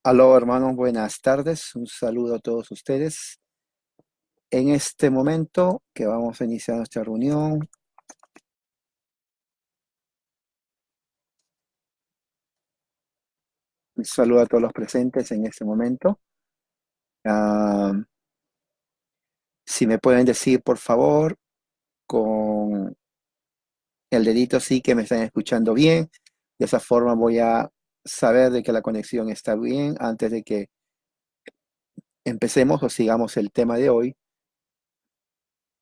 Aló, hermanos, buenas tardes. Un saludo a todos ustedes. En este momento que vamos a iniciar nuestra reunión, un saludo a todos los presentes en este momento. Ah, si me pueden decir, por favor, con el dedito sí que me están escuchando bien. De esa forma voy a saber de que la conexión está bien antes de que empecemos o sigamos el tema de hoy,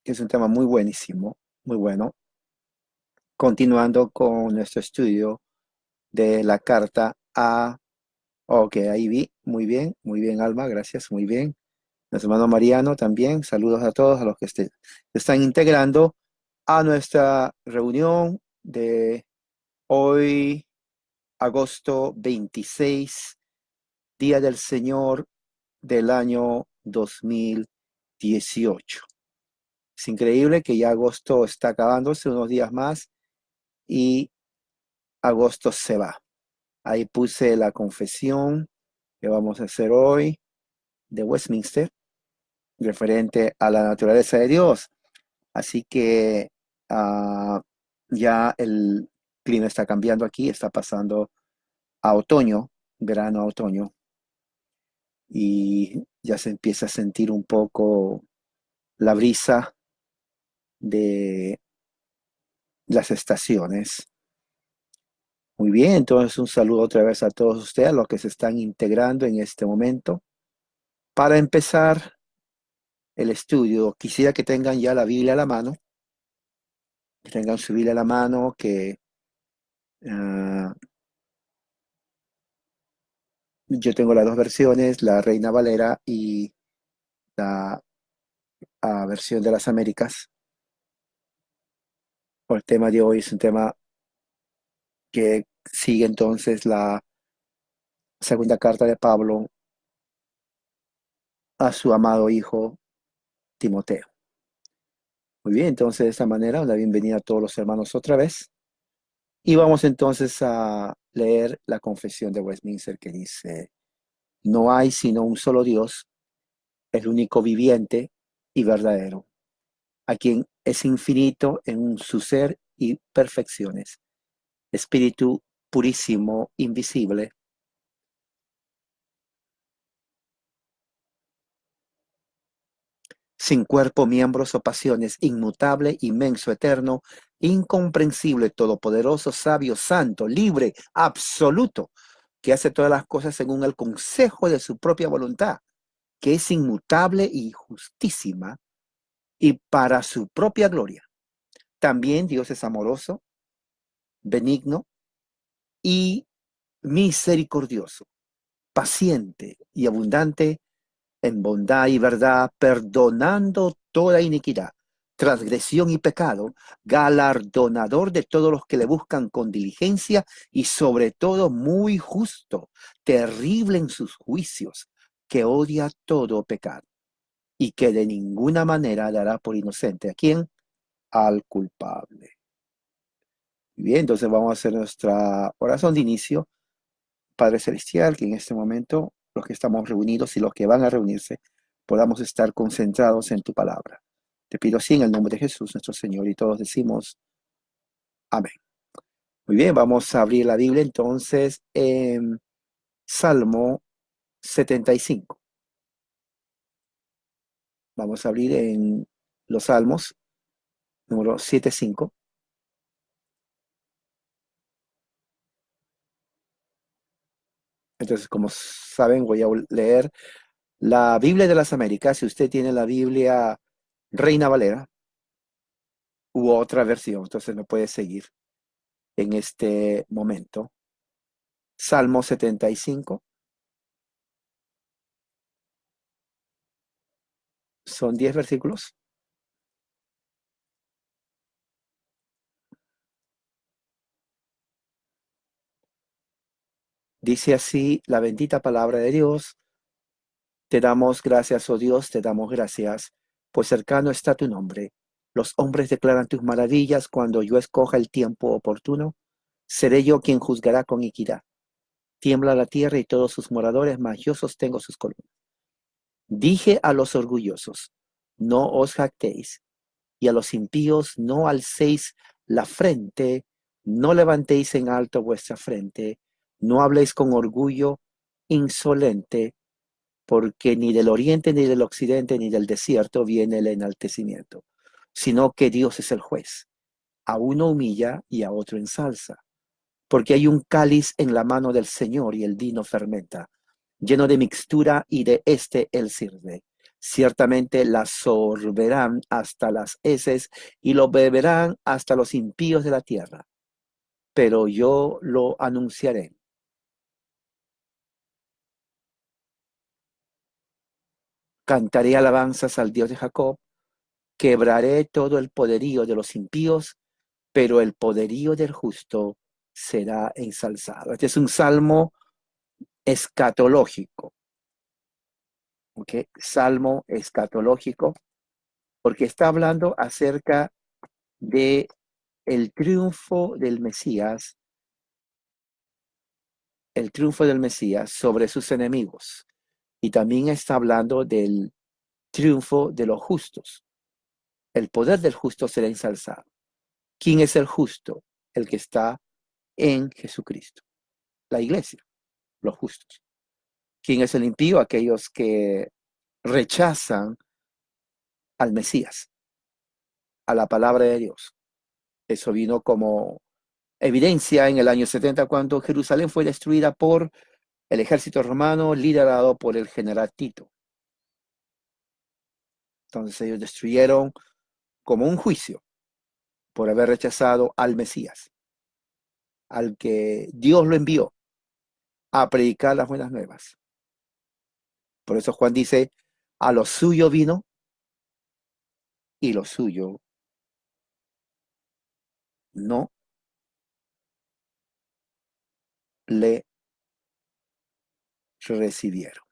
que es un tema muy buenísimo, muy bueno. Continuando con nuestro estudio de la carta a. Ok, ahí vi. Muy bien, Alma, gracias, muy bien. Nuestro hermano Mariano también. Saludos a todos, a los que se están integrando a nuestra reunión de hoy, agosto 26, Día del Señor del año 2018. Es increíble que ya agosto está acabándose, unos días más, y agosto se va. Ahí puse la confesión que vamos a hacer hoy de Westminster referente a la naturaleza de Dios. Así que ah, ya el clima está cambiando aquí, está pasando a otoño, verano a otoño, y ya se empieza a sentir un poco la brisa de las estaciones. Muy bien, entonces un saludo otra vez a todos ustedes, a los que se están integrando en este momento. Para empezar el estudio, quisiera que tengan ya la Biblia a la mano, que tengan su Biblia a la mano, que ah, yo tengo las dos versiones, la Reina Valera y la versión de las Américas. El tema de hoy es un tema que sigue entonces la segunda carta de Pablo a su amado hijo Timoteo. Muy bien, entonces de esta manera, una bienvenida a todos los hermanos otra vez. Y vamos entonces a leer la confesión de Westminster que dice, no hay sino un solo Dios, el único viviente y verdadero, a quien es infinito en su ser y perfecciones, espíritu purísimo, invisible, sin cuerpo, miembros o pasiones, inmutable, inmenso, eterno, incomprensible, todopoderoso, sabio, santo, libre, absoluto, que hace todas las cosas según el consejo de su propia voluntad, que es inmutable y justísima y para su propia gloria. También Dios es amoroso, benigno y misericordioso, paciente y abundante en bondad y verdad, perdonando toda iniquidad, transgresión y pecado, galardonador de todos los que le buscan con diligencia y sobre todo muy justo, terrible en sus juicios, que odia todo pecado y que de ninguna manera dará por inocente a quién, al culpable. Bien, entonces vamos a hacer nuestra oración de inicio. Padre Celestial, que en este momento los que estamos reunidos y los que van a reunirse podamos estar concentrados en tu palabra. Te pido así en el nombre de Jesús, nuestro Señor, y todos decimos amén. Muy bien, vamos a abrir la Biblia entonces en Salmo 75. Vamos a abrir en los Salmos, número 75. Entonces, como saben, voy a leer la Biblia de las Américas. Si usted tiene la Biblia Reina Valera u otra versión, entonces me puede seguir en este momento. Salmo 75, son 10 versículos. Dice así la bendita palabra de Dios. Te damos gracias, oh Dios, te damos gracias, pues cercano está tu nombre. Los hombres declaran tus maravillas cuando yo escoja el tiempo oportuno. Seré yo quien juzgará con equidad. Tiembla la tierra y todos sus moradores, mas yo sostengo sus columnas. Dije a los orgullosos, no os jactéis, y a los impíos no alcéis la frente, no levantéis en alto vuestra frente, no habléis con orgullo insolente, porque ni del oriente, ni del occidente, ni del desierto viene el enaltecimiento, sino que Dios es el juez. A uno humilla y a otro ensalza, porque hay un cáliz en la mano del Señor y el vino fermenta, lleno de mixtura y de este él sirve. Ciertamente la sorberán hasta las heces y lo beberán hasta los impíos de la tierra. Pero yo lo anunciaré. Cantaré alabanzas al Dios de Jacob, quebraré todo el poderío de los impíos, pero el poderío del justo será ensalzado. Este es un salmo escatológico, ¿ok? Salmo escatológico, porque está hablando acerca de el triunfo del Mesías, el triunfo del Mesías sobre sus enemigos. Y también está hablando del triunfo de los justos. El poder del justo será ensalzado. ¿Quién es el justo? El que está en Jesucristo. La iglesia, los justos. ¿Quién es el impío? Aquellos que rechazan al Mesías, a la palabra de Dios. Eso vino como evidencia en el año 70 cuando Jerusalén fue destruida por el ejército romano liderado por el general Tito. Entonces ellos destruyeron como un juicio por haber rechazado al Mesías, al que Dios lo envió a predicar las buenas nuevas. Por eso Juan dice, a lo suyo vino y lo suyo no le recibieron.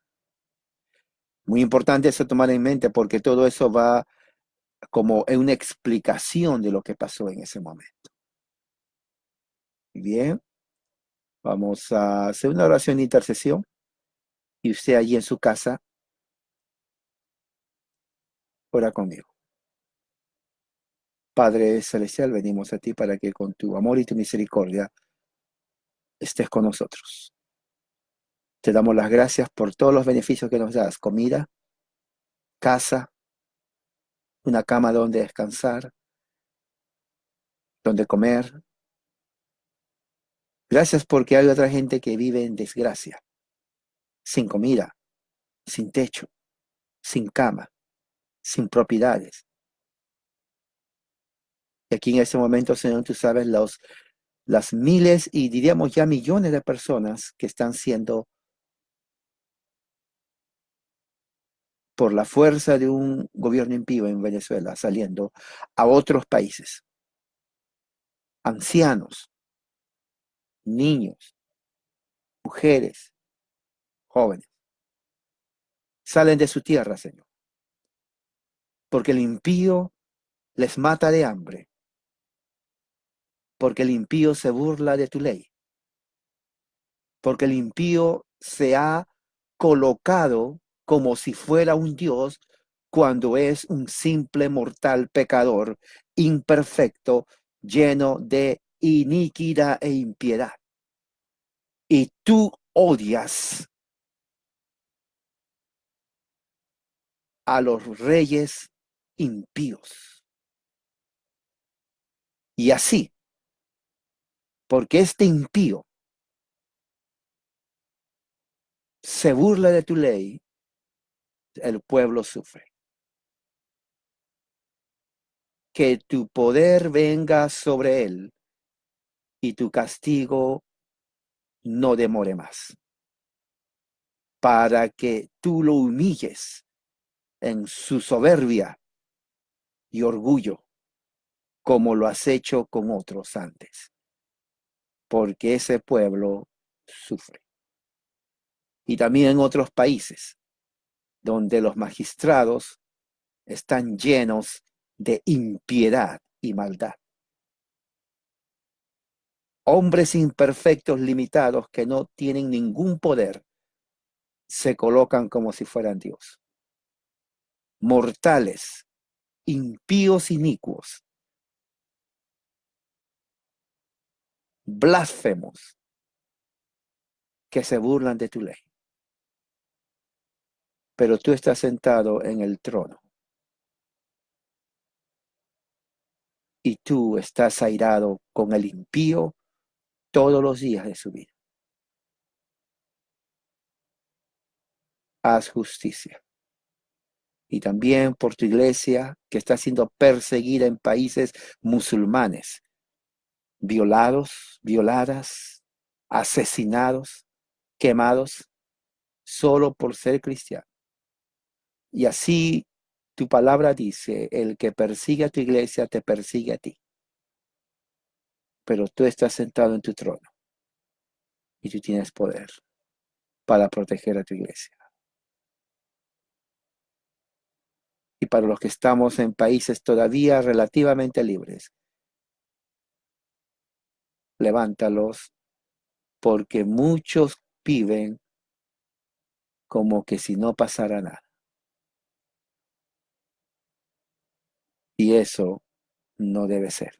Muy importante eso tomar en mente porque todo eso va como en una explicación de lo que pasó en ese momento. Bien, vamos a hacer una oración de intercesión y usted allí en su casa ora conmigo. Padre Celestial, venimos a ti para que con tu amor y tu misericordia estés con nosotros. Te damos las gracias por todos los beneficios que nos das, comida, casa, una cama donde descansar, donde comer. Gracias porque hay otra gente que vive en desgracia, sin comida, sin techo, sin cama, sin propiedades. Y aquí en este momento, Señor, tú sabes las miles y diríamos ya millones de personas que están siendo, por la fuerza de un gobierno impío en Venezuela, saliendo a otros países. Ancianos, niños, mujeres, jóvenes, salen de su tierra, Señor, porque el impío les mata de hambre, porque el impío se burla de tu ley, porque el impío se ha colocado como si fuera un Dios cuando es un simple mortal pecador, imperfecto, lleno de iniquidad e impiedad. Y tú odias a los reyes impíos. Y así, porque este impío se burla de tu ley, el pueblo sufre. Que tu poder venga sobre él y tu castigo no demore más, para que tú lo humilles en su soberbia y orgullo, como lo has hecho con otros antes, porque ese pueblo sufre. Y también en otros países, donde los magistrados están llenos de impiedad y maldad. Hombres imperfectos, limitados, que no tienen ningún poder, se colocan como si fueran Dios. Mortales, impíos, inicuos, blasfemos, que se burlan de tu ley. Pero tú estás sentado en el trono y tú estás airado con el impío todos los días de su vida. Haz justicia. Y también por tu iglesia que está siendo perseguida en países musulmanes, violados, violadas, asesinados, quemados, solo por ser cristiano. Y así tu palabra dice, el que persigue a tu iglesia te persigue a ti. Pero tú estás sentado en tu trono y tú tienes poder para proteger a tu iglesia. Y para los que estamos en países todavía relativamente libres, levántalos, porque muchos viven como que si no pasara nada. Y eso no debe ser.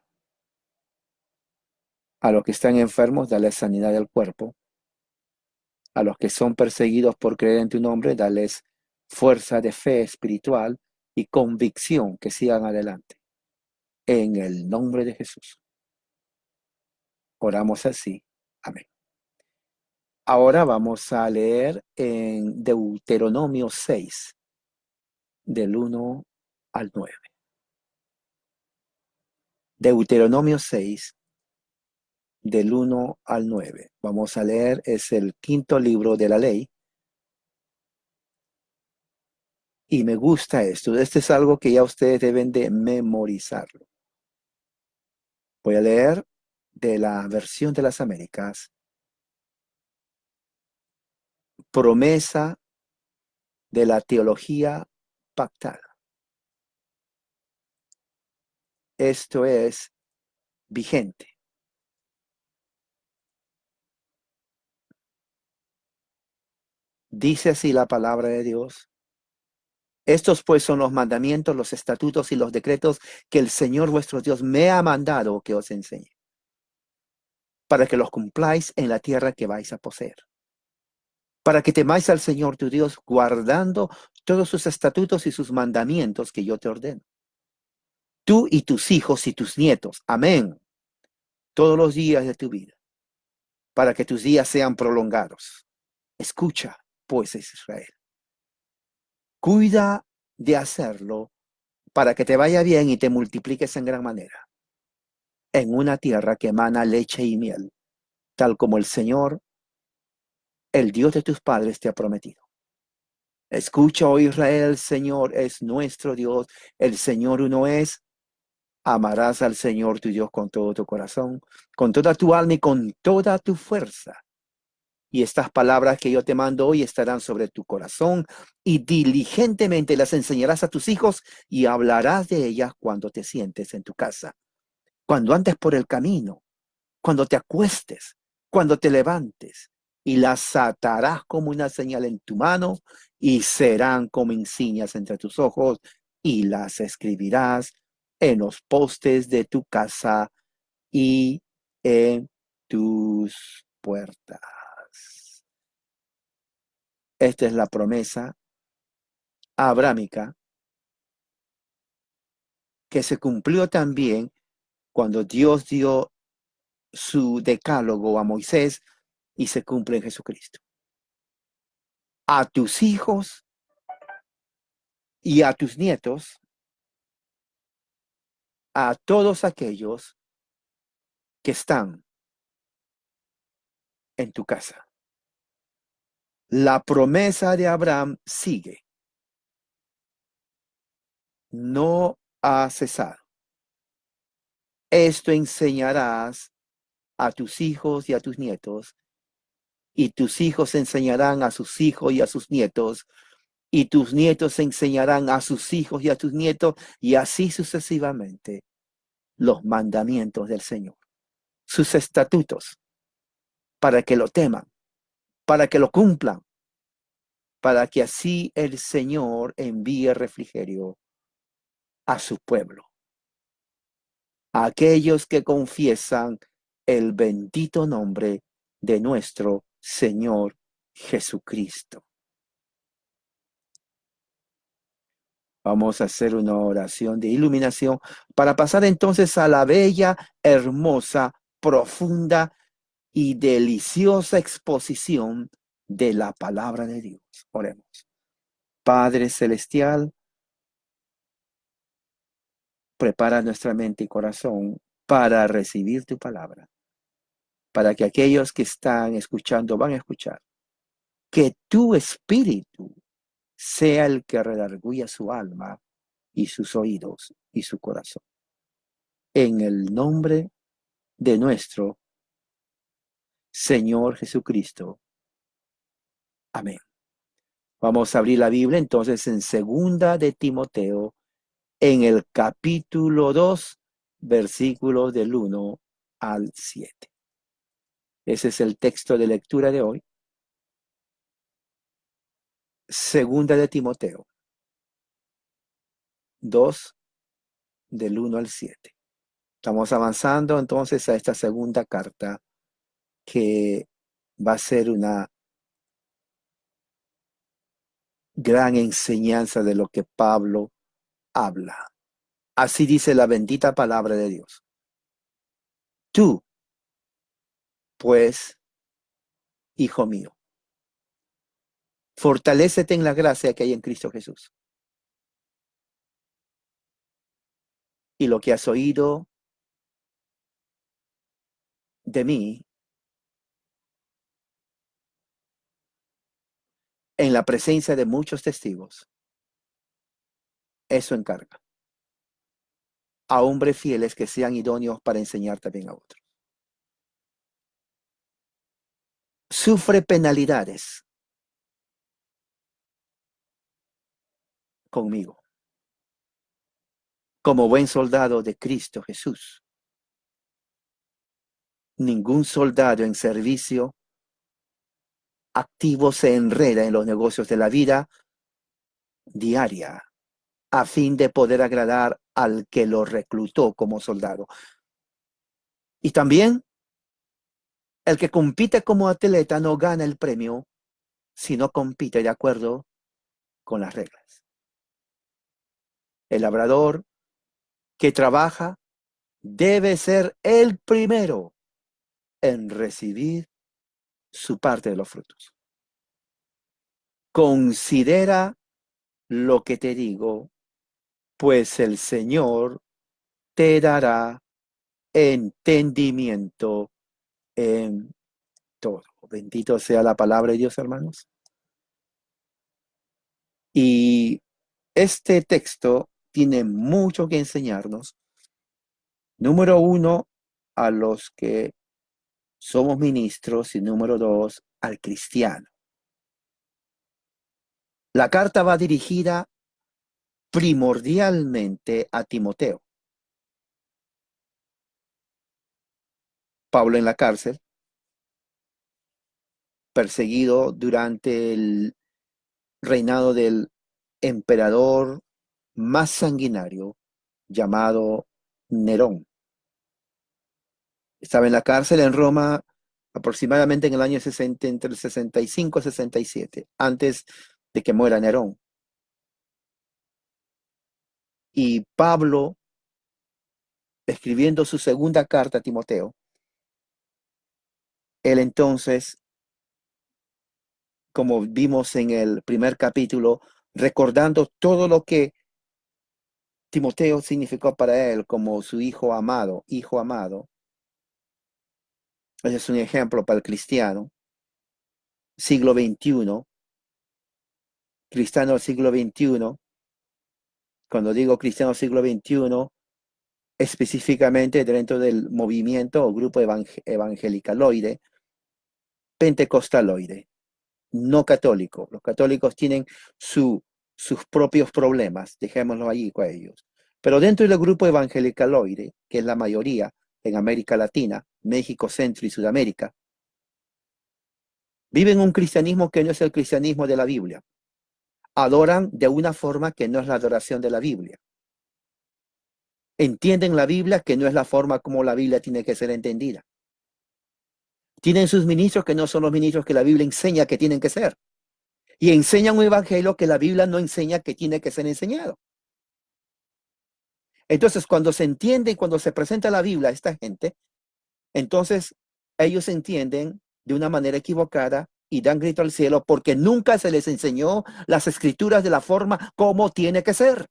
A los que están enfermos, dale sanidad del cuerpo. A los que son perseguidos por creer en tu nombre, dales fuerza de fe espiritual y convicción que sigan adelante. En el nombre de Jesús. Oramos así. Amén. Ahora vamos a leer en Deuteronomio 6, del 1 al 9. Deuteronomio 6, del 1 al 9. Vamos a leer, es el quinto libro de la ley. Y me gusta esto. Este es algo que ya ustedes deben de memorizarlo. Voy a leer de la versión de las Américas. Promesa de la teología pactada. Esto es vigente. Dice así la palabra de Dios. Estos pues son los mandamientos, los estatutos y los decretos que el Señor vuestro Dios me ha mandado que os enseñe, para que los cumpláis en la tierra que vais a poseer, para que temáis al Señor tu Dios, guardando todos sus estatutos y sus mandamientos que yo te ordeno. Tú y tus hijos y tus nietos, amén, todos los días de tu vida, para que tus días sean prolongados. Escucha, pues, Israel. Cuida de hacerlo para que te vaya bien y te multipliques en gran manera, en una tierra que emana leche y miel, tal como el Señor, el Dios de tus padres, te ha prometido. Escucha, oh Israel, el Señor es nuestro Dios, el Señor uno es. Amarás al Señor tu Dios con todo tu corazón, con toda tu alma y con toda tu fuerza. Y estas palabras que yo te mando hoy estarán sobre tu corazón, y diligentemente las enseñarás a tus hijos y hablarás de ellas cuando te sientes en tu casa, cuando andes por el camino, cuando te acuestes, cuando te levantes, y las atarás como una señal en tu mano y serán como insignias entre tus ojos, y las escribirás en los postes de tu casa y en tus puertas. Esta es la promesa abrámica que se cumplió también cuando Dios dio su decálogo a Moisés y se cumple en Jesucristo. A tus hijos y a tus nietos, a todos aquellos que están en tu casa. La promesa de Abraham sigue. No ha cesado. Esto enseñarás a tus hijos y a tus nietos, y tus hijos enseñarán a sus hijos y a sus nietos, y tus nietos enseñarán a sus hijos y a tus nietos, y así sucesivamente, los mandamientos del Señor. sus estatutos, para que lo teman, para que lo cumplan, para que así el Señor envíe refrigerio a su pueblo, a aquellos que confiesan el bendito nombre de nuestro Señor Jesucristo. Vamos a hacer una oración de iluminación para pasar entonces a la bella, hermosa, profunda y deliciosa exposición de la palabra de Dios. Oremos. Padre Celestial, prepara nuestra mente y corazón para recibir tu palabra, para que aquellos que están escuchando van a escuchar. Que tu espíritu sea el que redarguya su alma y sus oídos y su corazón. En el nombre de nuestro Señor Jesucristo. Amén. Vamos a abrir la Biblia entonces en segunda de Timoteo, en el capítulo 2, versículos del 1 al 7. Ese es el texto de lectura de hoy. Segunda de Timoteo 2, del 1 al 7. Estamos avanzando entonces a esta segunda carta que va a ser una gran enseñanza de lo que Pablo habla. Así dice la bendita palabra de Dios. Tú, pues, hijo mío, fortalécete en la gracia que hay en Cristo Jesús. Y lo que has oído de mí en la presencia de muchos testigos, eso encarga a hombres fieles que sean idóneos para enseñar también a otros. Sufre penalidades conmigo, como buen soldado de Cristo Jesús. Ningún soldado en servicio activo se enreda en los negocios de la vida diaria a fin de poder agradar al que lo reclutó como soldado. Y también el que compite como atleta no gana el premio si no compite de acuerdo con las reglas. El labrador que trabaja debe ser el primero en recibir su parte de los frutos. Considera lo que te digo, pues el Señor te dará entendimiento en todo. Bendito sea la palabra de Dios, hermanos. Y este texto tiene mucho que enseñarnos. Número uno, a los que somos ministros, y número dos, al cristiano. La carta va dirigida primordialmente a Timoteo. Pablo en la cárcel, perseguido durante el reinado del emperador más sanguinario llamado Nerón. Estaba en la cárcel en Roma aproximadamente en el año 60, entre el 65 y 67, antes de que muera Nerón. Y Pablo, escribiendo su segunda carta a Timoteo, él entonces, como vimos en el primer capítulo, recordando todo lo que Timoteo significó para él como su hijo amado, ese es un ejemplo para el cristiano, siglo XXI, cristiano del siglo XXI. Cuando digo cristiano siglo XXI, específicamente dentro del movimiento o grupo evangelicaloide, pentecostaloide, no católico. Los católicos tienen sus propios problemas, dejémoslo allí con ellos. Pero dentro del grupo evangelicaloide, que es la mayoría en América Latina, México, Centro y Sudamérica, viven un cristianismo que no es el cristianismo de la Biblia. Adoran de una forma que no es la adoración de la Biblia. Entienden la Biblia que no es la forma como la Biblia tiene que ser entendida. Tienen sus ministros que no son los ministros que la Biblia enseña que tienen que ser. Y enseñan un evangelio que la Biblia no enseña que tiene que ser enseñado. Entonces, cuando se entiende y cuando se presenta la Biblia a esta gente, entonces ellos entienden de una manera equivocada y dan grito al cielo porque nunca se les enseñó las escrituras de la forma como tiene que ser.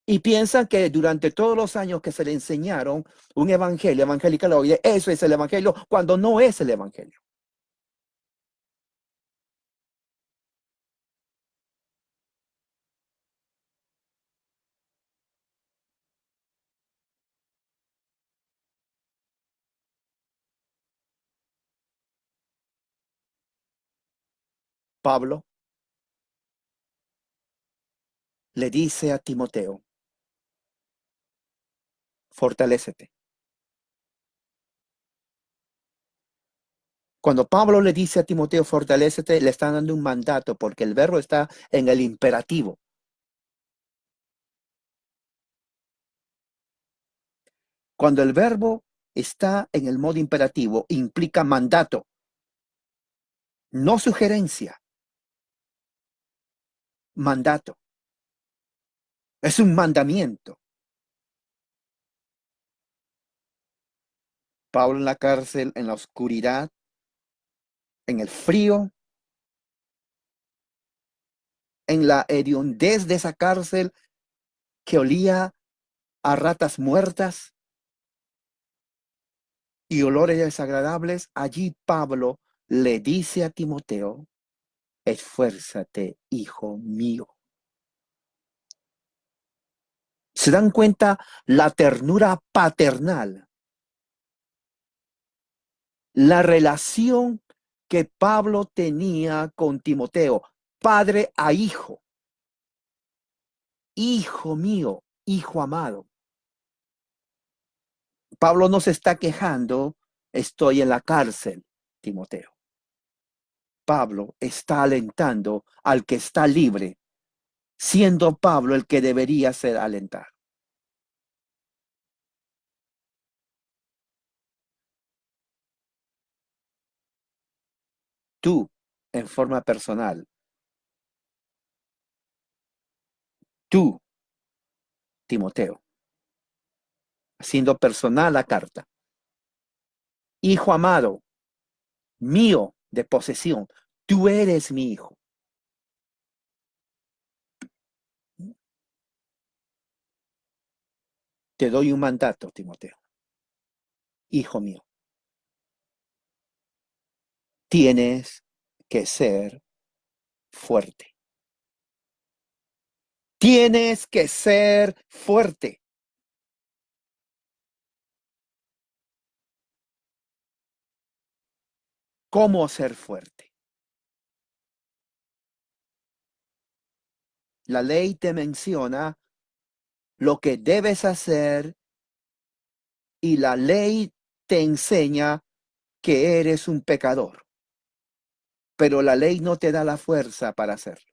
Y piensan que durante todos los años que se le enseñaron un evangelio evangelicaloide, eso es el evangelio, cuando no es el evangelio. Pablo le dice a Timoteo, fortalécete. Cuando Pablo le dice a Timoteo, fortalécete, le están dando un mandato porque el verbo está en el imperativo. Cuando el verbo está en el modo imperativo, implica mandato, no sugerencia, mandato. Es un mandamiento. Pablo en la cárcel, en la oscuridad, en el frío, en la hediondez de esa cárcel que olía a ratas muertas y olores desagradables, allí Pablo le dice a Timoteo, esfuérzate, hijo mío. ¿Se dan cuenta la ternura paternal? La relación que Pablo tenía con Timoteo, padre a hijo. Hijo mío, hijo amado. Pablo no se está quejando, estoy en la cárcel, Timoteo. Pablo está alentando al que está libre, siendo Pablo el que debería ser alentar. Tú, en forma personal, tú, Timoteo, haciendo personal la carta. Hijo amado, mío de posesión, tú eres mi hijo. Te doy un mandato, Timoteo. Hijo mío, tienes que ser fuerte. Tienes que ser fuerte. ¿Cómo ser fuerte? La ley te menciona lo que debes hacer y la ley te enseña que eres un pecador, pero la ley no te da la fuerza para hacerlo.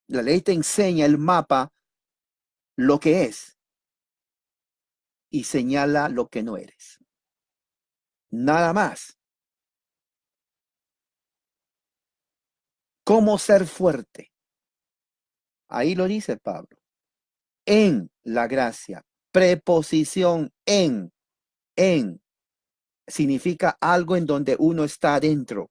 La ley te enseña el mapa, lo que es, y señala lo que no eres. Nada más. ¿Cómo ser fuerte? Ahí lo dice Pablo. En la gracia. Preposición en. Significa algo en donde uno está adentro.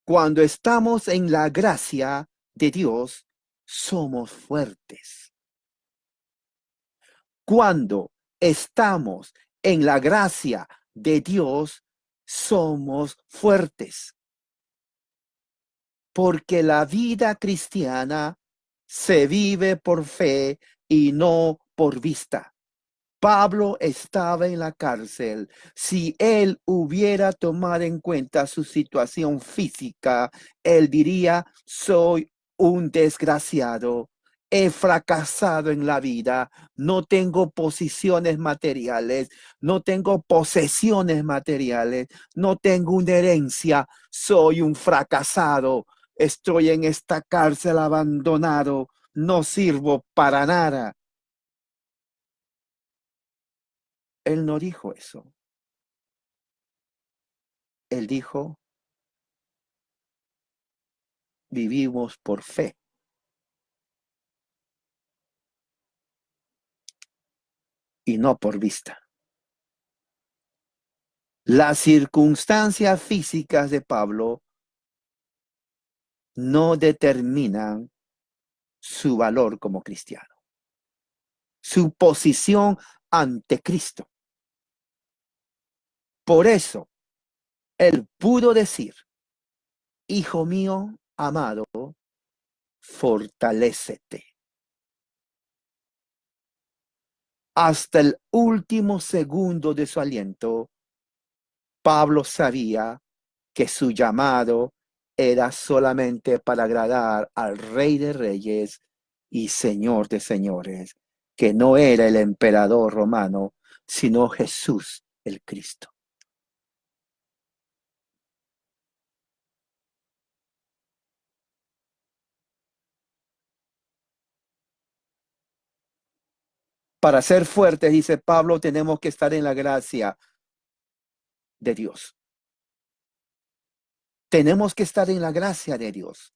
Cuando estamos en la gracia de Dios, somos fuertes. Cuando estamos en la gracia de Dios, somos fuertes. Porque la vida cristiana se vive por fe y no por vista. Pablo estaba en la cárcel. Si él hubiera tomado en cuenta su situación física, él diría, soy un desgraciado. he fracasado en la vida, no tengo posiciones materiales, no tengo posesiones materiales, no tengo una herencia, soy un fracasado, estoy en esta cárcel abandonado, no sirvo para nada. Él no dijo eso. Él dijo, vivimos por fe y no por vista. Las circunstancias físicas de Pablo no determinan su valor como cristiano, su posición ante Cristo. Por eso, él pudo decir, hijo mío amado, fortalécete. Hasta el último segundo de su aliento, Pablo sabía que su llamado era solamente para agradar al Rey de Reyes y Señor de Señores, que no era el emperador romano, sino Jesús el Cristo. Para ser fuertes, dice Pablo, tenemos que estar en la gracia de Dios. Tenemos que estar en la gracia de Dios.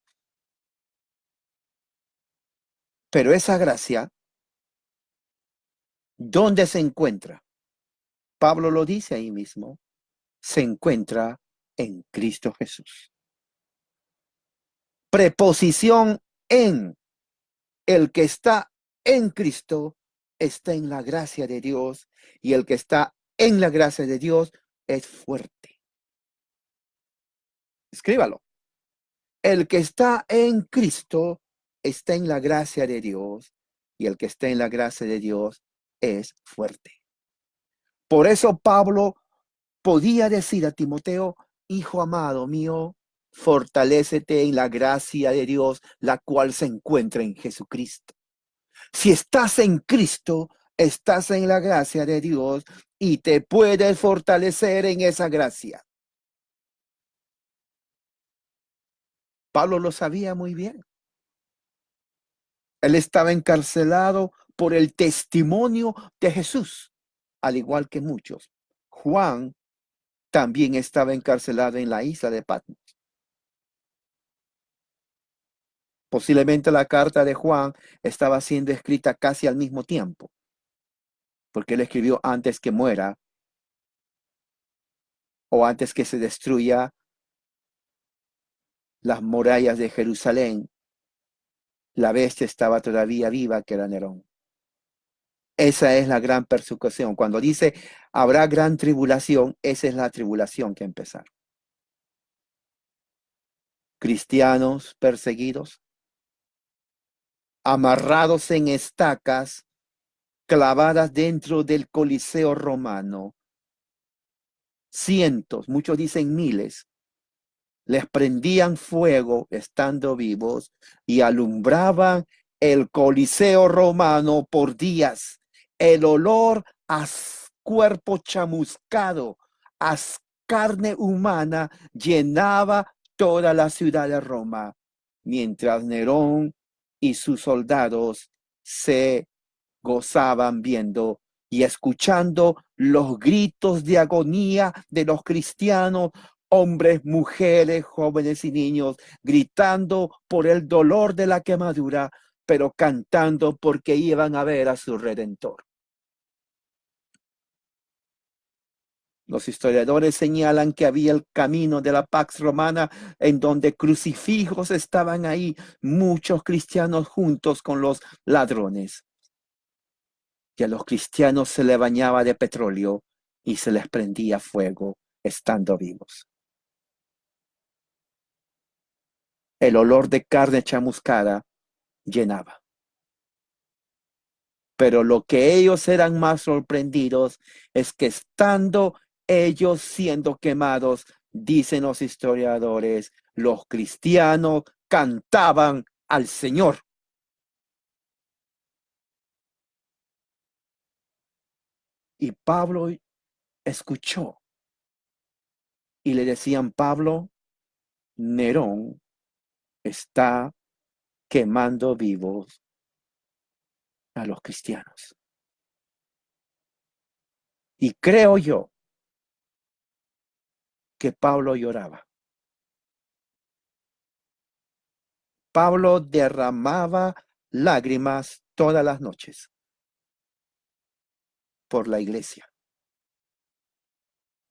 Pero esa gracia, ¿dónde se encuentra? Pablo lo dice ahí mismo, se encuentra en Cristo Jesús. Preposición en. El que está en Cristo está en la gracia de Dios, y el que está en la gracia de Dios es fuerte. Escríbalo. El que está en Cristo está en la gracia de Dios, y el que está en la gracia de Dios es fuerte. Por eso Pablo podía decir a Timoteo, hijo amado mío, fortalécete en la gracia de Dios, la cual se encuentra en Jesucristo. Si estás en Cristo, estás en la gracia de Dios y te puedes fortalecer en esa gracia. Pablo lo sabía muy bien. Él estaba encarcelado por el testimonio de Jesús, al igual que muchos. Juan también estaba encarcelado en la isla de Patmos. Posiblemente la carta de Juan estaba siendo escrita casi al mismo tiempo, porque él escribió antes que muera o antes que se destruya las murallas de Jerusalén. La bestia estaba todavía viva, que era Nerón. Esa es la gran persecución. Cuando dice habrá gran tribulación, esa es la tribulación que empezará. Cristianos perseguidos, amarrados en estacas, clavadas dentro del Coliseo romano. Cientos, muchos dicen miles, les prendían fuego estando vivos y alumbraban el Coliseo romano por días. El olor a cuerpo chamuscado, a carne humana, llenaba toda la ciudad de Roma, mientras Nerón y sus soldados se gozaban viendo y escuchando los gritos de agonía de los cristianos, hombres, mujeres, jóvenes y niños, gritando por el dolor de la quemadura, pero cantando porque iban a ver a su Redentor. Los historiadores señalan que había el camino de la Pax Romana, en donde crucifijos estaban ahí, muchos cristianos juntos con los ladrones. Y a los cristianos se les bañaba de petróleo y se les prendía fuego estando vivos. El olor de carne chamuscada llenaba. Pero lo que ellos eran más sorprendidos es que estando ellos siendo quemados, dicen los historiadores, los cristianos cantaban al Señor. Y Pablo escuchó y le decían: Pablo, Nerón está quemando vivos a los cristianos. Y creo yo que Pablo lloraba. Pablo derramaba lágrimas todas las noches por la iglesia.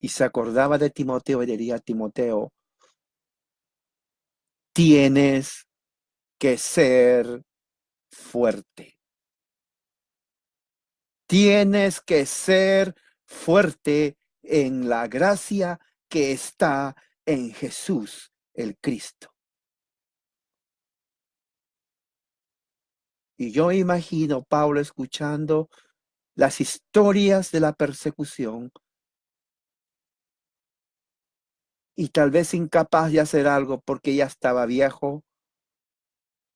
Y se acordaba de Timoteo y diría: Timoteo, tienes que ser fuerte. Tienes que ser fuerte en la gracia que está en Jesús el Cristo. Y yo imagino Pablo escuchando las historias de la persecución y tal vez incapaz de hacer algo porque ya estaba viejo,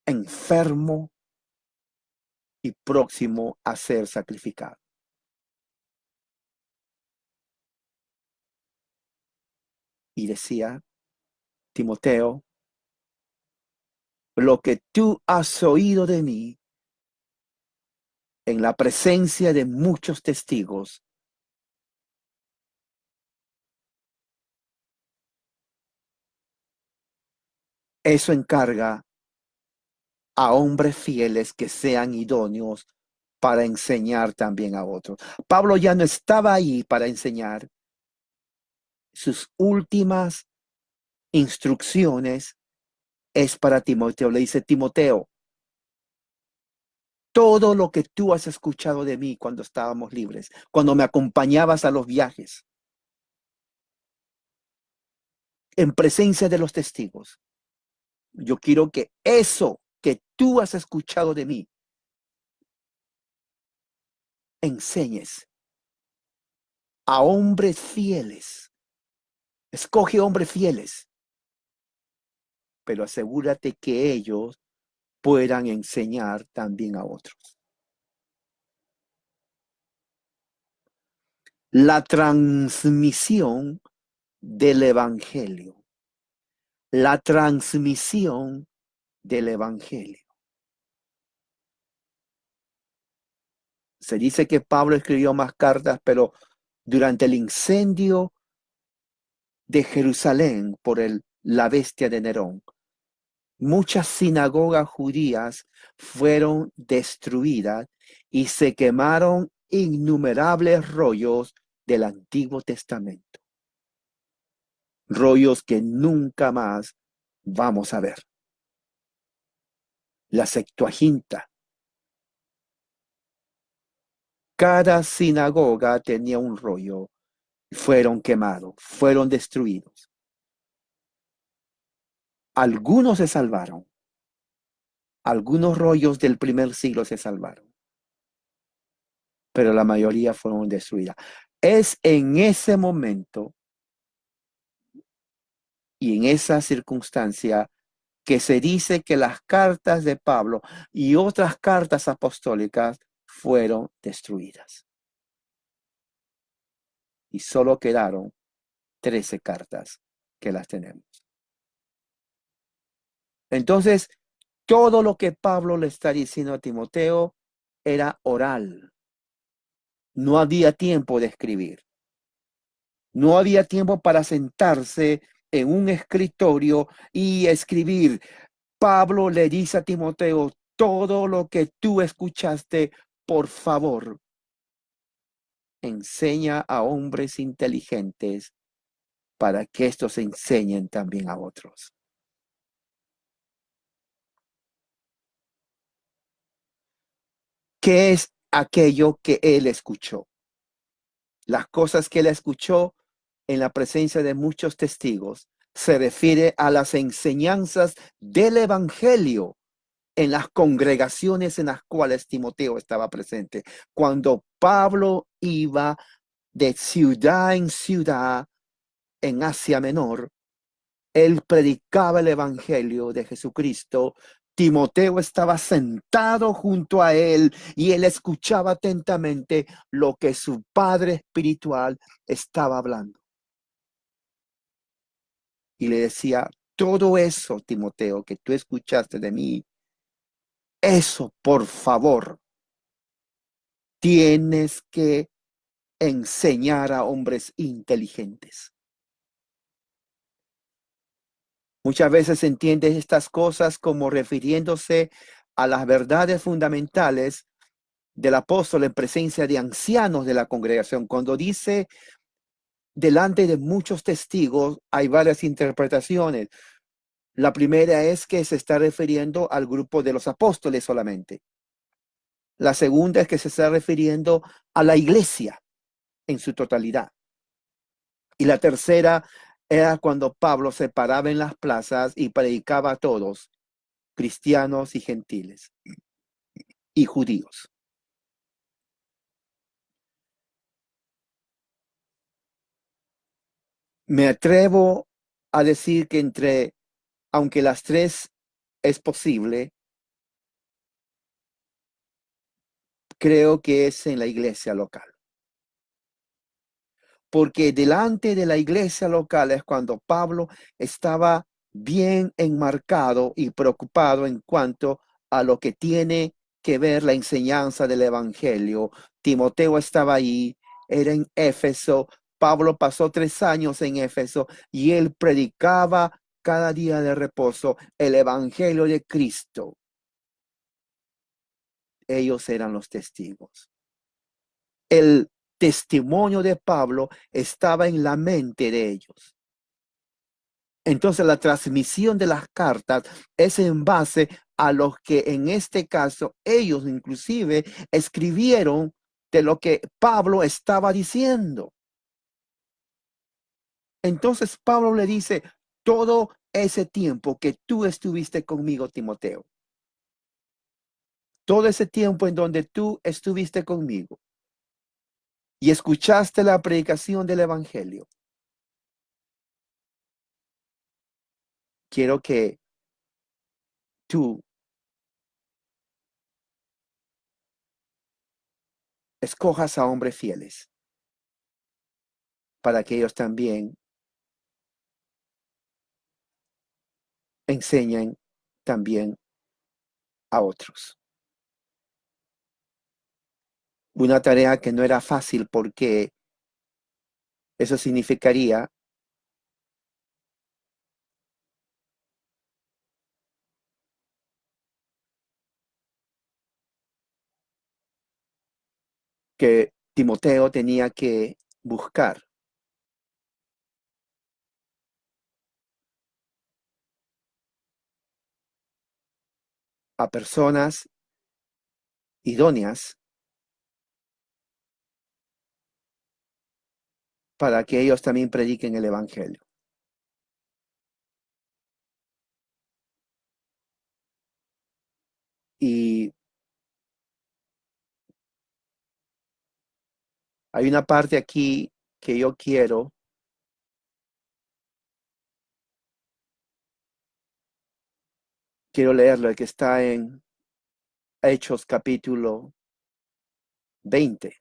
enfermo y próximo a ser sacrificado. Y decía: Timoteo, lo que tú has oído de mí en la presencia de muchos testigos, eso encarga a hombres fieles que sean idóneos para enseñar también a otros. Pablo ya no estaba ahí para enseñar. Sus últimas instrucciones es para Timoteo. Le dice: Timoteo, todo lo que tú has escuchado de mí cuando estábamos libres, cuando me acompañabas a los viajes, en presencia de los testigos, yo quiero que eso que tú has escuchado de mí, enseñes a hombres fieles. Escoge hombres fieles, pero asegúrate que ellos puedan enseñar también a otros. La transmisión del evangelio. La transmisión del evangelio. Se dice que Pablo escribió más cartas, pero durante el incendio de Jerusalén por la bestia de Nerón, muchas sinagogas judías fueron destruidas y se quemaron innumerables rollos del Antiguo Testamento. Rollos que nunca más vamos a ver. La Septuaginta. Cada sinagoga tenía un rollo. Fueron quemados, fueron destruidos. Algunos se salvaron. Algunos rollos del primer siglo se salvaron, pero la mayoría fueron destruidas. Es en ese momento y en esa circunstancia que se dice que las cartas de Pablo y otras cartas apostólicas fueron destruidas. Y solo quedaron 13 cartas que las tenemos. Entonces, todo lo que Pablo le está diciendo a Timoteo era oral. No había tiempo de escribir. No había tiempo para sentarse en un escritorio y escribir. Pablo le dice a Timoteo: todo lo que tú escuchaste, por favor, enseña a hombres inteligentes para que estos enseñen también a otros. ¿Qué es aquello que él escuchó? Las cosas que él escuchó en la presencia de muchos testigos se refiere a las enseñanzas del evangelio en las congregaciones en las cuales Timoteo estaba presente. Cuando Pablo iba de ciudad en ciudad en Asia Menor, él predicaba el evangelio de Jesucristo. Timoteo estaba sentado junto a él y él escuchaba atentamente lo que su padre espiritual estaba hablando. Y le decía, todo eso, Timoteo, que tú escuchaste de mí, eso, por favor, tienes que enseñar a hombres inteligentes. Muchas veces se entiende estas cosas como refiriéndose a las verdades fundamentales del apóstol en presencia de ancianos de la congregación. Cuando dice delante de muchos testigos, hay varias interpretaciones. La primera es que se está refiriendo al grupo de los apóstoles solamente. La segunda es que se está refiriendo a la iglesia en su totalidad. Y la tercera era cuando Pablo se paraba en las plazas y predicaba a todos, cristianos y gentiles y judíos. Me atrevo a decir que aunque las tres es posible, creo que es en la iglesia local. Porque delante de la iglesia local es cuando Pablo estaba bien enmarcado y preocupado en cuanto a lo que tiene que ver la enseñanza del evangelio. Timoteo estaba ahí, era en Éfeso. Pablo pasó 3 años en Éfeso y él predicaba cada día de reposo el evangelio de Cristo. Ellos eran los testigos. El testimonio de Pablo estaba en la mente de ellos. Entonces la transmisión de las cartas es en base a los que en este caso ellos inclusive escribieron de lo que Pablo estaba diciendo. Entonces Pablo le dice, todo ese tiempo que tú estuviste conmigo, Timoteo, todo ese tiempo en donde tú estuviste conmigo y escuchaste la predicación del evangelio, quiero que tú escojas a hombres fieles para que ellos también enseñen también a otros. Una tarea que no era fácil porque eso significaría que Timoteo tenía que buscar a personas idóneas para que ellos también prediquen el evangelio. Y hay una parte aquí que yo quiero leerlo, que está en Hechos capítulo 20.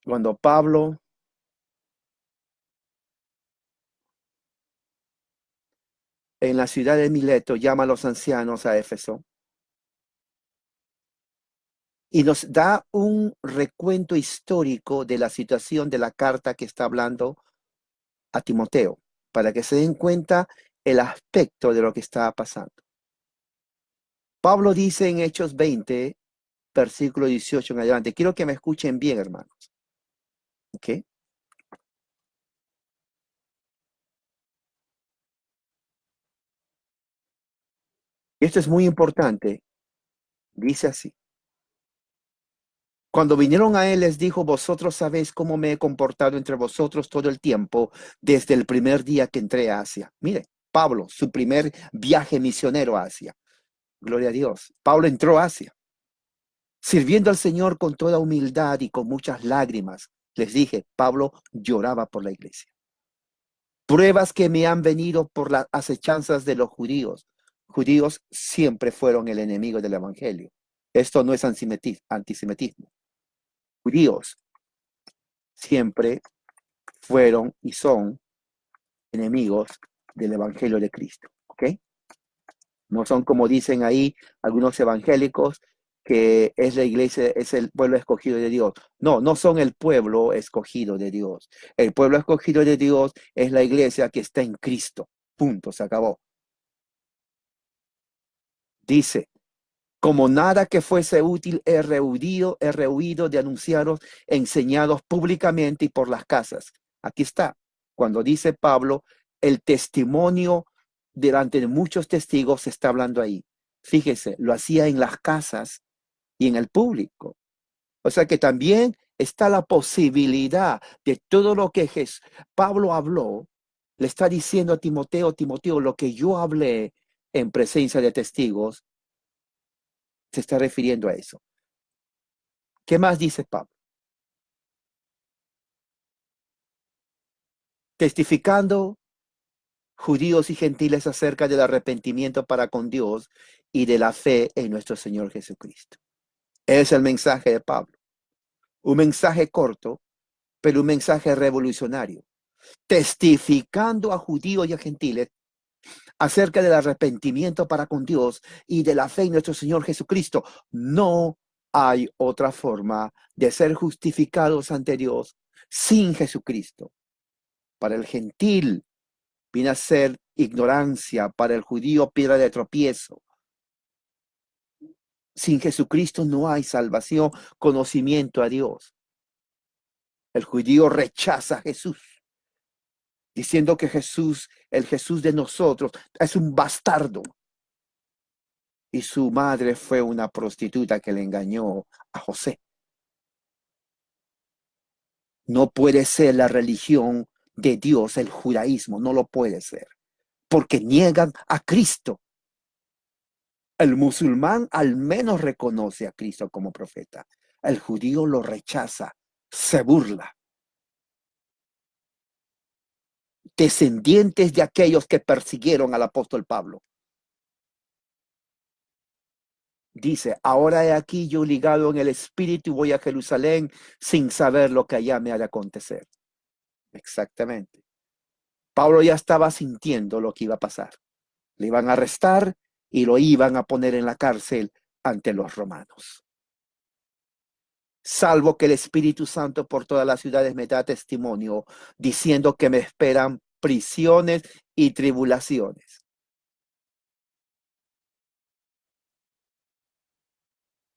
Cuando Pablo en la ciudad de Mileto llama a los ancianos a Éfeso y nos da un recuento histórico de la situación de la carta que está hablando a Timoteo, para que se den cuenta el aspecto de lo que está pasando. Pablo dice en Hechos 20, versículo 18 en adelante, quiero que me escuchen bien, hermanos. ¿Ok? Y esto es muy importante. Dice así. Cuando vinieron a él, les dijo, vosotros sabéis cómo me he comportado entre vosotros todo el tiempo, desde el primer día que entré a Asia. Mire, Pablo, su primer viaje misionero a Asia. Gloria a Dios. Pablo entró a Asia, sirviendo al Señor con toda humildad y con muchas lágrimas. Les dije, Pablo lloraba por la iglesia. Pruebas que me han venido por las acechanzas de los judíos. Judíos siempre fueron el enemigo del evangelio. Esto no es antisemitismo. Judíos siempre fueron y son enemigos del evangelio de Cristo. ¿Ok? No son como dicen ahí algunos evangélicos que es la iglesia, es el pueblo escogido de Dios. No, no son el pueblo escogido de Dios. El pueblo escogido de Dios es la iglesia que está en Cristo. Punto, se acabó. Dice, como nada que fuese útil, he rehuido de anunciaros, enseñados públicamente y por las casas. Aquí está. Cuando dice Pablo, el testimonio delante de muchos testigos se está hablando ahí. Fíjese, lo hacía en las casas y en el público. O sea que también está la posibilidad de todo lo que Pablo habló, le está diciendo a Timoteo, Timoteo, lo que yo hablé en presencia de testigos, se está refiriendo a eso. ¿Qué más dice Pablo? Testificando judíos y gentiles acerca del arrepentimiento para con Dios y de la fe en nuestro Señor Jesucristo. Es el mensaje de Pablo. Un mensaje corto, pero un mensaje revolucionario. Testificando a judíos y a gentiles acerca del arrepentimiento para con Dios y de la fe en nuestro Señor Jesucristo. No hay otra forma de ser justificados ante Dios sin Jesucristo. Para el gentil viene a ser ignorancia, para el judío piedra de tropiezo. Sin Jesucristo no hay salvación, conocimiento a Dios. El judío rechaza a Jesús, diciendo que Jesús, el Jesús de nosotros, es un bastardo. Y su madre fue una prostituta que le engañó a José. No puede ser la religión de Dios, el judaísmo, no lo puede ser, porque niegan a Cristo. El musulmán al menos reconoce a Cristo como profeta. El judío lo rechaza, se burla. Descendientes de aquellos que persiguieron al apóstol Pablo. Dice, ahora he aquí yo ligado en el espíritu y voy a Jerusalén sin saber lo que allá me ha de acontecer. Exactamente. Pablo ya estaba sintiendo lo que iba a pasar. Le iban a arrestar y lo iban a poner en la cárcel ante los romanos. Salvo que el Espíritu Santo por todas las ciudades me da testimonio, diciendo que me esperan prisiones y tribulaciones.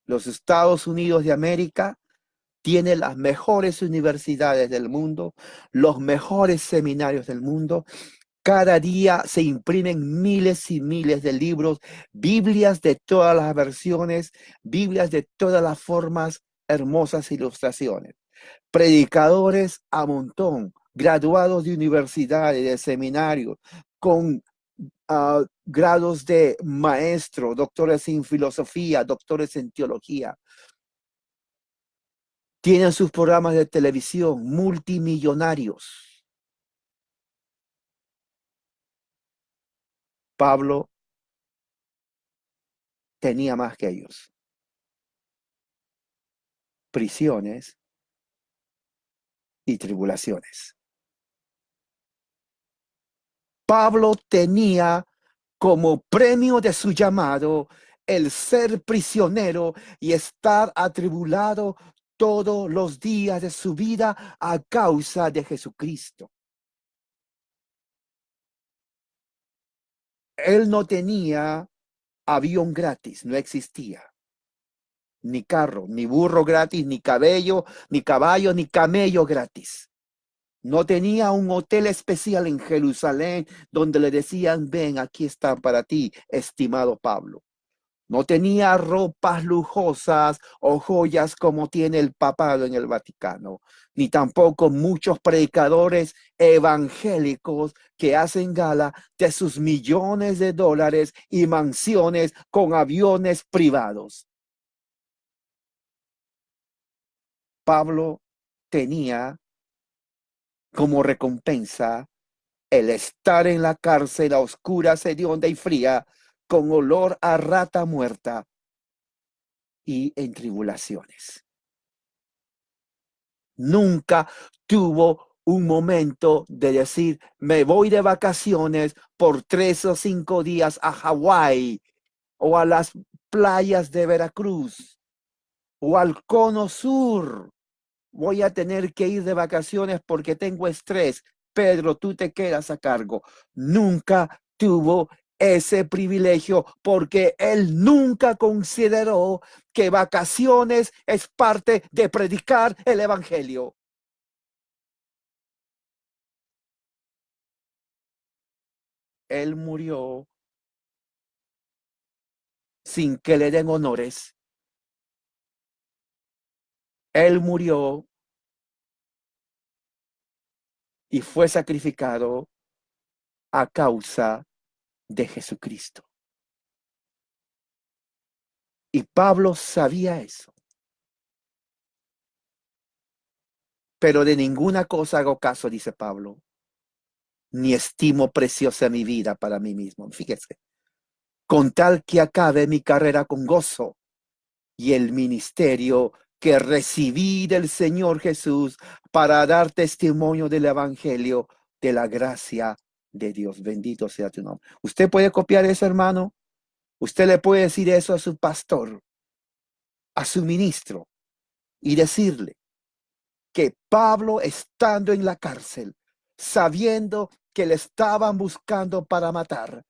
Los Estados Unidos de América tiene las mejores universidades del mundo, los mejores seminarios del mundo. Cada día se imprimen miles y miles de libros, Biblias de todas las versiones, Biblias de todas las formas, hermosas ilustraciones. Predicadores a montón, graduados de universidades, de seminarios, con grados de maestro, doctores en filosofía, doctores en teología. Tienen sus programas de televisión multimillonarios. Pablo tenía más que ellos. Prisiones y tribulaciones. Pablo tenía como premio de su llamado el ser prisionero y estar atribulado todos los días de su vida a causa de Jesucristo. Él no tenía avión gratis, no existía. Ni carro, ni burro gratis, ni cabello, ni caballo, ni camello gratis. No tenía un hotel especial en Jerusalén donde le decían, ven, aquí está para ti, estimado Pablo. No tenía ropas lujosas o joyas como tiene el papado en el Vaticano, ni tampoco muchos predicadores evangélicos que hacen gala de sus millones de dólares y mansiones con aviones privados. Pablo tenía como recompensa el estar en la cárcel a oscuras, hedionda y fría, con olor a rata muerta y en tribulaciones. Nunca tuvo un momento de decir, me voy de vacaciones por 3 o 5 días a Hawái o a las playas de Veracruz o al Cono Sur. Voy a tener que ir de vacaciones porque tengo estrés. Pedro, tú te quedas a cargo. Nunca tuvo ese privilegio porque él nunca consideró que vacaciones es parte de predicar el evangelio. Él murió sin que le den honores. Él murió y fue sacrificado a causa de Jesucristo. Y Pablo sabía eso. Pero de ninguna cosa hago caso, dice Pablo, ni estimo preciosa mi vida para mí mismo. Fíjese, con tal que acabe mi carrera con gozo y el ministerio que recibí del Señor Jesús para dar testimonio del Evangelio de la gracia de Dios. Bendito sea tu nombre. ¿Usted puede copiar eso, hermano? Usted le puede decir eso a su pastor, a su ministro, y decirle que Pablo, estando en la cárcel, sabiendo que le estaban buscando para matar,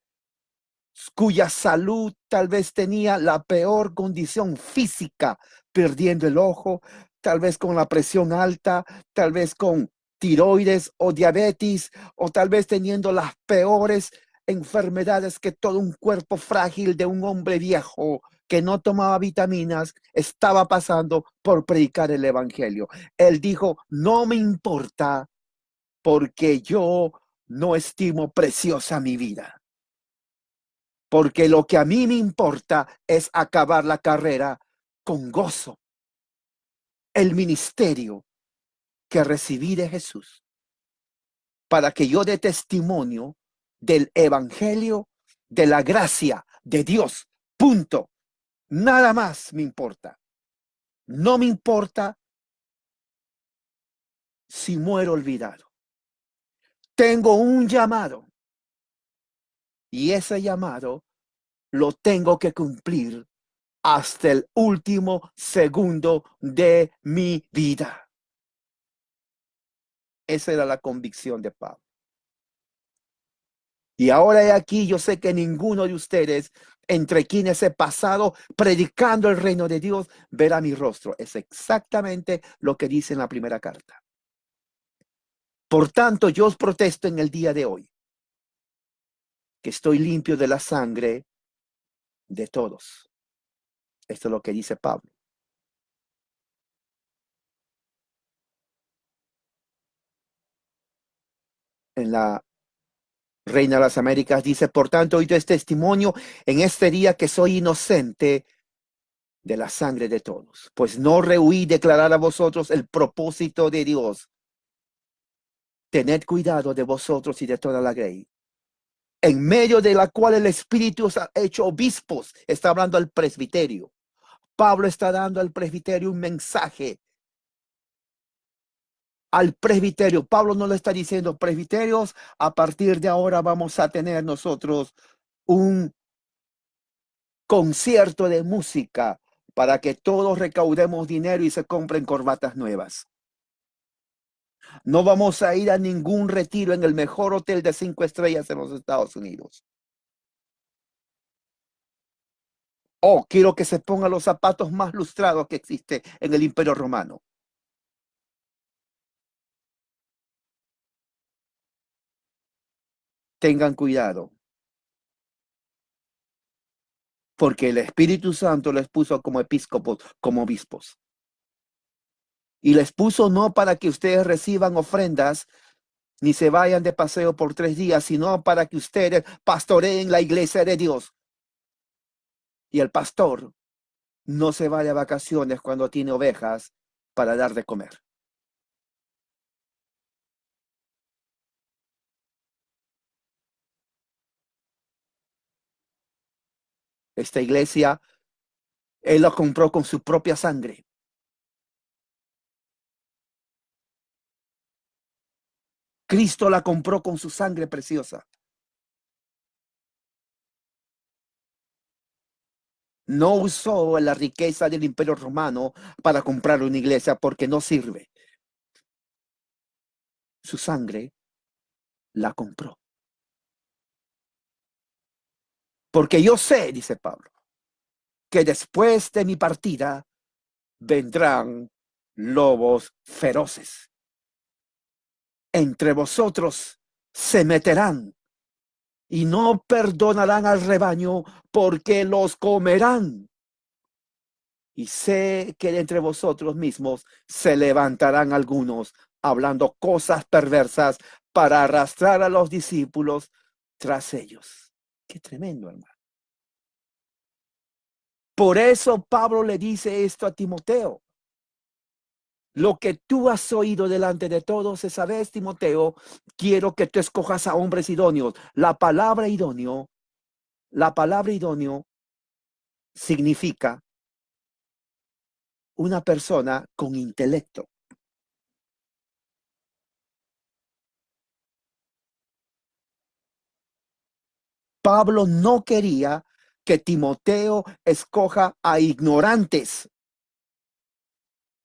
cuya salud tal vez tenía la peor condición física, perdiendo el ojo, tal vez con la presión alta, tal vez con tiroides o diabetes, o tal vez teniendo las peores enfermedades que todo un cuerpo frágil de un hombre viejo que no tomaba vitaminas estaba pasando por predicar el evangelio. Él dijo, no me importa porque yo no estimo preciosa mi vida. Porque lo que a mí me importa es acabar la carrera con gozo. El ministerio que recibí de Jesús para que yo dé testimonio del evangelio, de la gracia de Dios. Punto. Nada más me importa. No me importa si muero olvidado. Tengo un llamado y ese llamado lo tengo que cumplir hasta el último segundo de mi vida. Esa era la convicción de Pablo. Y ahora aquí yo sé que ninguno de ustedes, entre quienes he pasado predicando el reino de Dios, verá mi rostro. Es exactamente lo que dice en la primera carta. Por tanto, yo os protesto en el día de hoy que estoy limpio de la sangre de todos. Esto es lo que dice Pablo. En la Reina de las Américas dice, por tanto, hoy doy testimonio en este día que soy inocente de la sangre de todos, pues no rehuí declarar a vosotros el propósito de Dios. Tened cuidado de vosotros y de toda la grey, en medio de la cual el Espíritu os ha hecho obispos. Está hablando al presbiterio. Pablo está dando al presbiterio un mensaje. Al presbiterio, Pablo no le está diciendo, presbiterios, a partir de ahora vamos a tener nosotros un concierto de música para que todos recaudemos dinero y se compren corbatas nuevas. No vamos a ir a ningún retiro en el mejor hotel de 5 estrellas en los Estados Unidos. Oh, quiero que se pongan los zapatos más lustrados que existe en el Imperio Romano. Tengan cuidado, porque el Espíritu Santo les puso como episcopos, como obispos. Y les puso no para que ustedes reciban ofrendas ni se vayan de paseo por 3 días, sino para que ustedes pastoreen la iglesia de Dios. Y el pastor no se va de vacaciones cuando tiene ovejas para dar de comer. Esta iglesia, Él la compró con su propia sangre. Cristo la compró con su sangre preciosa. No usó la riqueza del Imperio Romano para comprar una iglesia porque no sirve. Su sangre la compró. Porque yo sé, dice Pablo, que después de mi partida vendrán lobos feroces. Entre vosotros se meterán y no perdonarán al rebaño porque los comerán. Y sé que de entre vosotros mismos se levantarán algunos hablando cosas perversas para arrastrar a los discípulos tras ellos. Qué tremendo, hermano. Por eso Pablo le dice esto a Timoteo. Lo que tú has oído delante de todos, esa vez, Timoteo, quiero que tú escojas a hombres idóneos. La palabra idóneo significa una persona con intelecto. Pablo no quería que Timoteo escoja a ignorantes.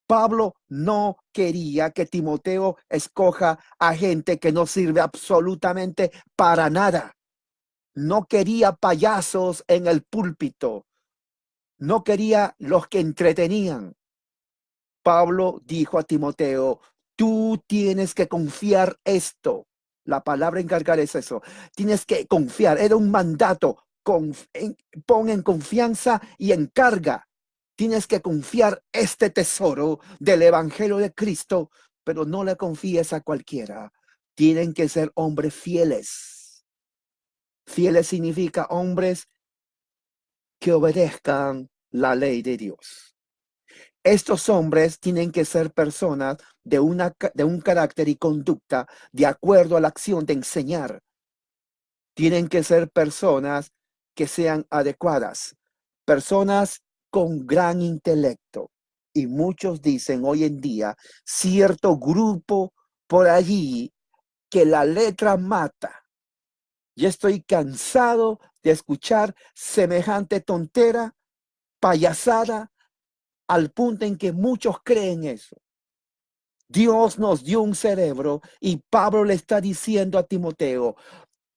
Pablo no quería que Timoteo escoja a gente que no sirve absolutamente para nada. No quería payasos en el púlpito. No quería los que entretenían. Pablo dijo a Timoteo, tú tienes que confiar esto. La palabra encargar es eso. Tienes que confiar. Era un mandato. Pon en confianza y encarga. Tienes que confiar este tesoro del Evangelio de Cristo, pero no le confíes a cualquiera. Tienen que ser hombres fieles. Fieles significa hombres que obedezcan la ley de Dios. Estos hombres tienen que ser personas de un carácter y conducta de acuerdo a la acción de enseñar. Tienen que ser personas que sean adecuadas, personas con gran intelecto. Y muchos dicen hoy en día, cierto grupo por allí que la letra mata. Ya estoy cansado de escuchar semejante tontera, payasada, al punto en que muchos creen eso. Dios nos dio un cerebro y Pablo le está diciendo a Timoteo,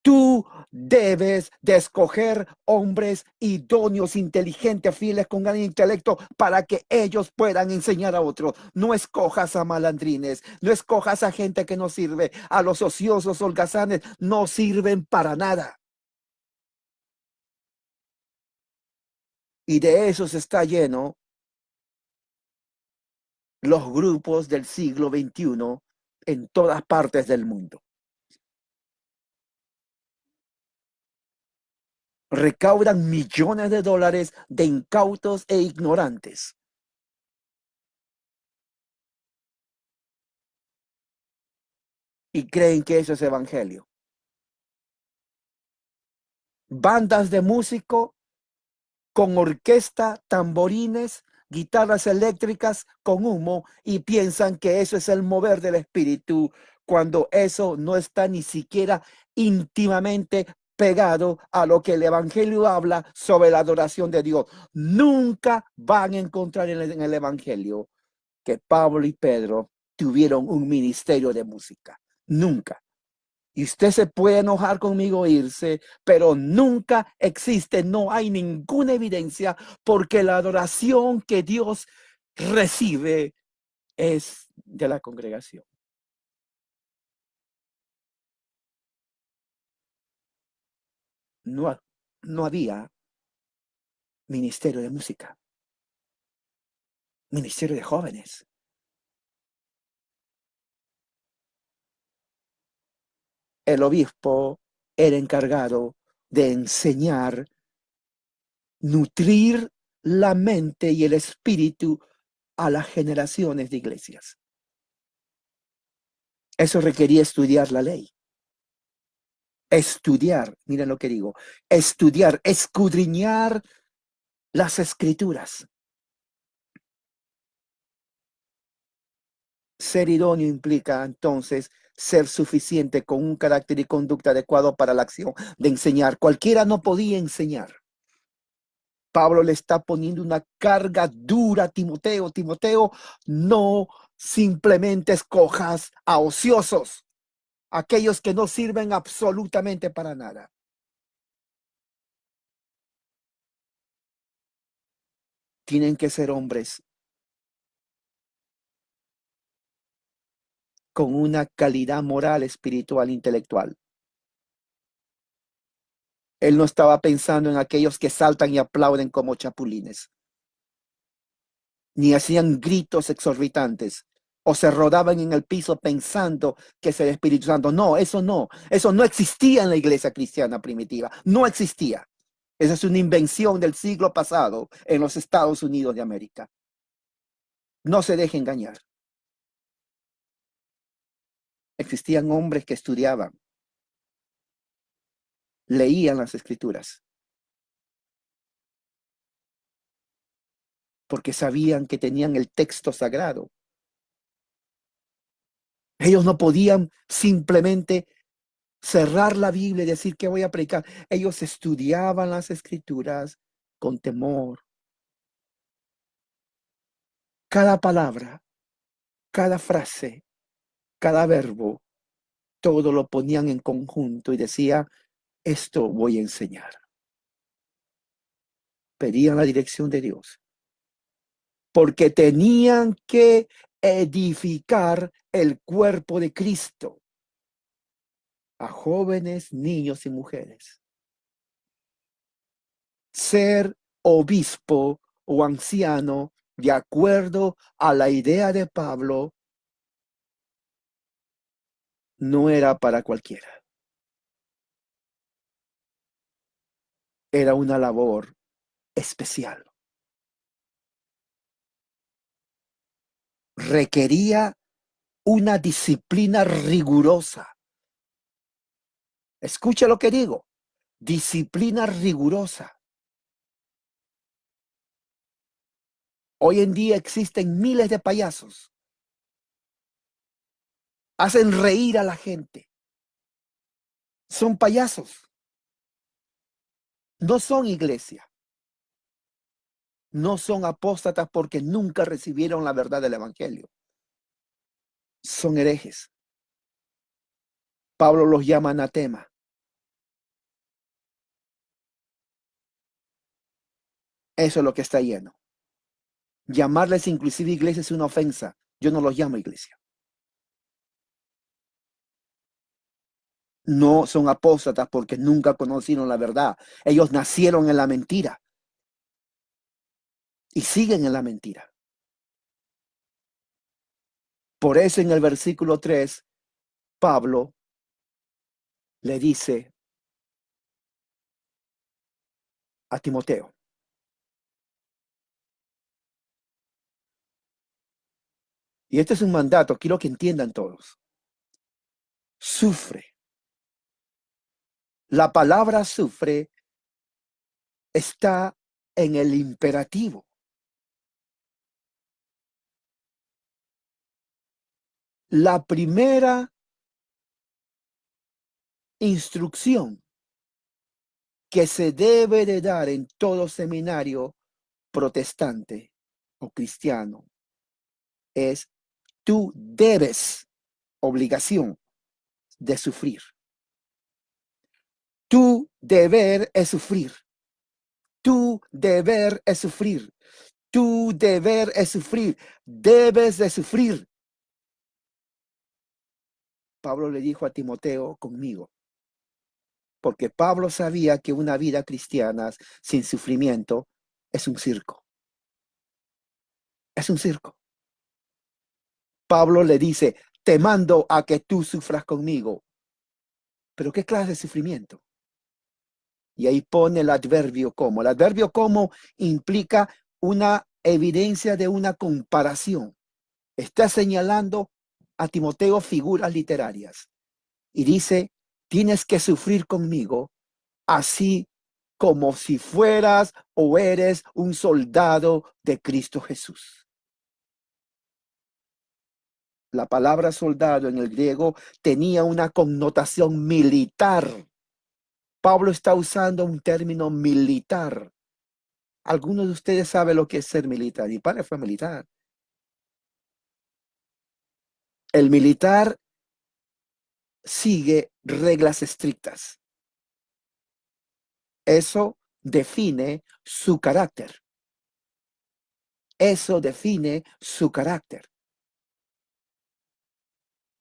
tú debes de escoger hombres idóneos, inteligentes, fieles, con gran intelecto para que ellos puedan enseñar a otros. No escojas a malandrines, no escojas a gente que no sirve, a los ociosos, holgazanes, no sirven para nada. Y de eso se está lleno los grupos del siglo XXI en todas partes del mundo. Recaudan millones de dólares de incautos e ignorantes. Y creen que eso es evangelio. Bandas de músicos con orquesta, tamborines, guitarras eléctricas con humo y piensan que eso es el mover del espíritu cuando eso no está ni siquiera íntimamente pegado a lo que el evangelio habla sobre la adoración de Dios. Nunca van a encontrar en el evangelio que Pablo y Pedro tuvieron un ministerio de música. Nunca. Y usted se puede enojar conmigo e irse, pero nunca existe, no hay ninguna evidencia, porque la adoración que Dios recibe es de la congregación. No, no había ministerio de música, ministerio de jóvenes. El obispo era encargado de enseñar, nutrir la mente y el espíritu a las generaciones de iglesias. Eso requería estudiar la ley. Estudiar, miren lo que digo, estudiar, escudriñar las Escrituras. Ser idóneo implica entonces ser suficiente con un carácter y conducta adecuado para la acción de enseñar. Cualquiera no podía enseñar. Pablo le está poniendo una carga dura a Timoteo. Timoteo, no simplemente escojas a ociosos, aquellos que no sirven absolutamente para nada. Tienen que ser hombres con una calidad moral, espiritual, intelectual. Él no estaba pensando en aquellos que saltan y aplauden como chapulines, ni hacían gritos exorbitantes o se rodaban en el piso pensando que es el Espíritu Santo. No, eso no existía en la iglesia cristiana primitiva, no existía. Esa es una invención del siglo pasado en los Estados Unidos de América. No se deje engañar. Existían hombres que estudiaban, leían las escrituras, porque sabían que tenían el texto sagrado. Ellos no podían simplemente cerrar la Biblia y decir que voy a predicar. Ellos estudiaban las escrituras con temor. Cada palabra, cada frase, cada verbo, todo lo ponían en conjunto y decía, esto voy a enseñar. Pedían la dirección de Dios, porque tenían que edificar el cuerpo de Cristo a jóvenes, niños y mujeres. Ser obispo o anciano, de acuerdo a la idea de Pablo, no era para cualquiera. Era una labor especial. Requería una disciplina rigurosa. Escucha lo que digo. Disciplina rigurosa. Hoy en día existen miles de payasos. Hacen reír a la gente. Son payasos. No son iglesia. No son apóstatas porque nunca recibieron la verdad del evangelio. Son herejes. Pablo los llama anatema. Eso es lo que está lleno. Llamarles inclusive iglesia es una ofensa. Yo no los llamo iglesia. No son apóstatas porque nunca conocieron la verdad. Ellos nacieron en la mentira y siguen en la mentira. Por eso en el versículo 3, Pablo le dice a Timoteo, y este es un mandato, quiero que entiendan todos, sufre. La palabra sufre está en el imperativo. La primera instrucción que se debe de dar en todo seminario protestante o cristiano es: tú debes, obligación de sufrir. Tu deber es sufrir. Tu deber es sufrir. Tu deber es sufrir. Debes de sufrir. Pablo le dijo a Timoteo, conmigo, porque Pablo sabía que una vida cristiana sin sufrimiento es un circo. Es un circo. Pablo le dice, te mando a que tú sufras conmigo. ¿Pero qué clase de sufrimiento? Y ahí pone el adverbio como. El adverbio como implica una evidencia de una comparación. Está señalando a Timoteo figuras literarias. Y dice, tienes que sufrir conmigo, así como si fueras o eres un soldado de Cristo Jesús. La palabra soldado en el griego tenía una connotación militar. Pablo está usando un término militar. Algunos de ustedes saben lo que es ser militar. Mi padre fue militar. El militar sigue reglas estrictas. Eso define su carácter. Eso define su carácter.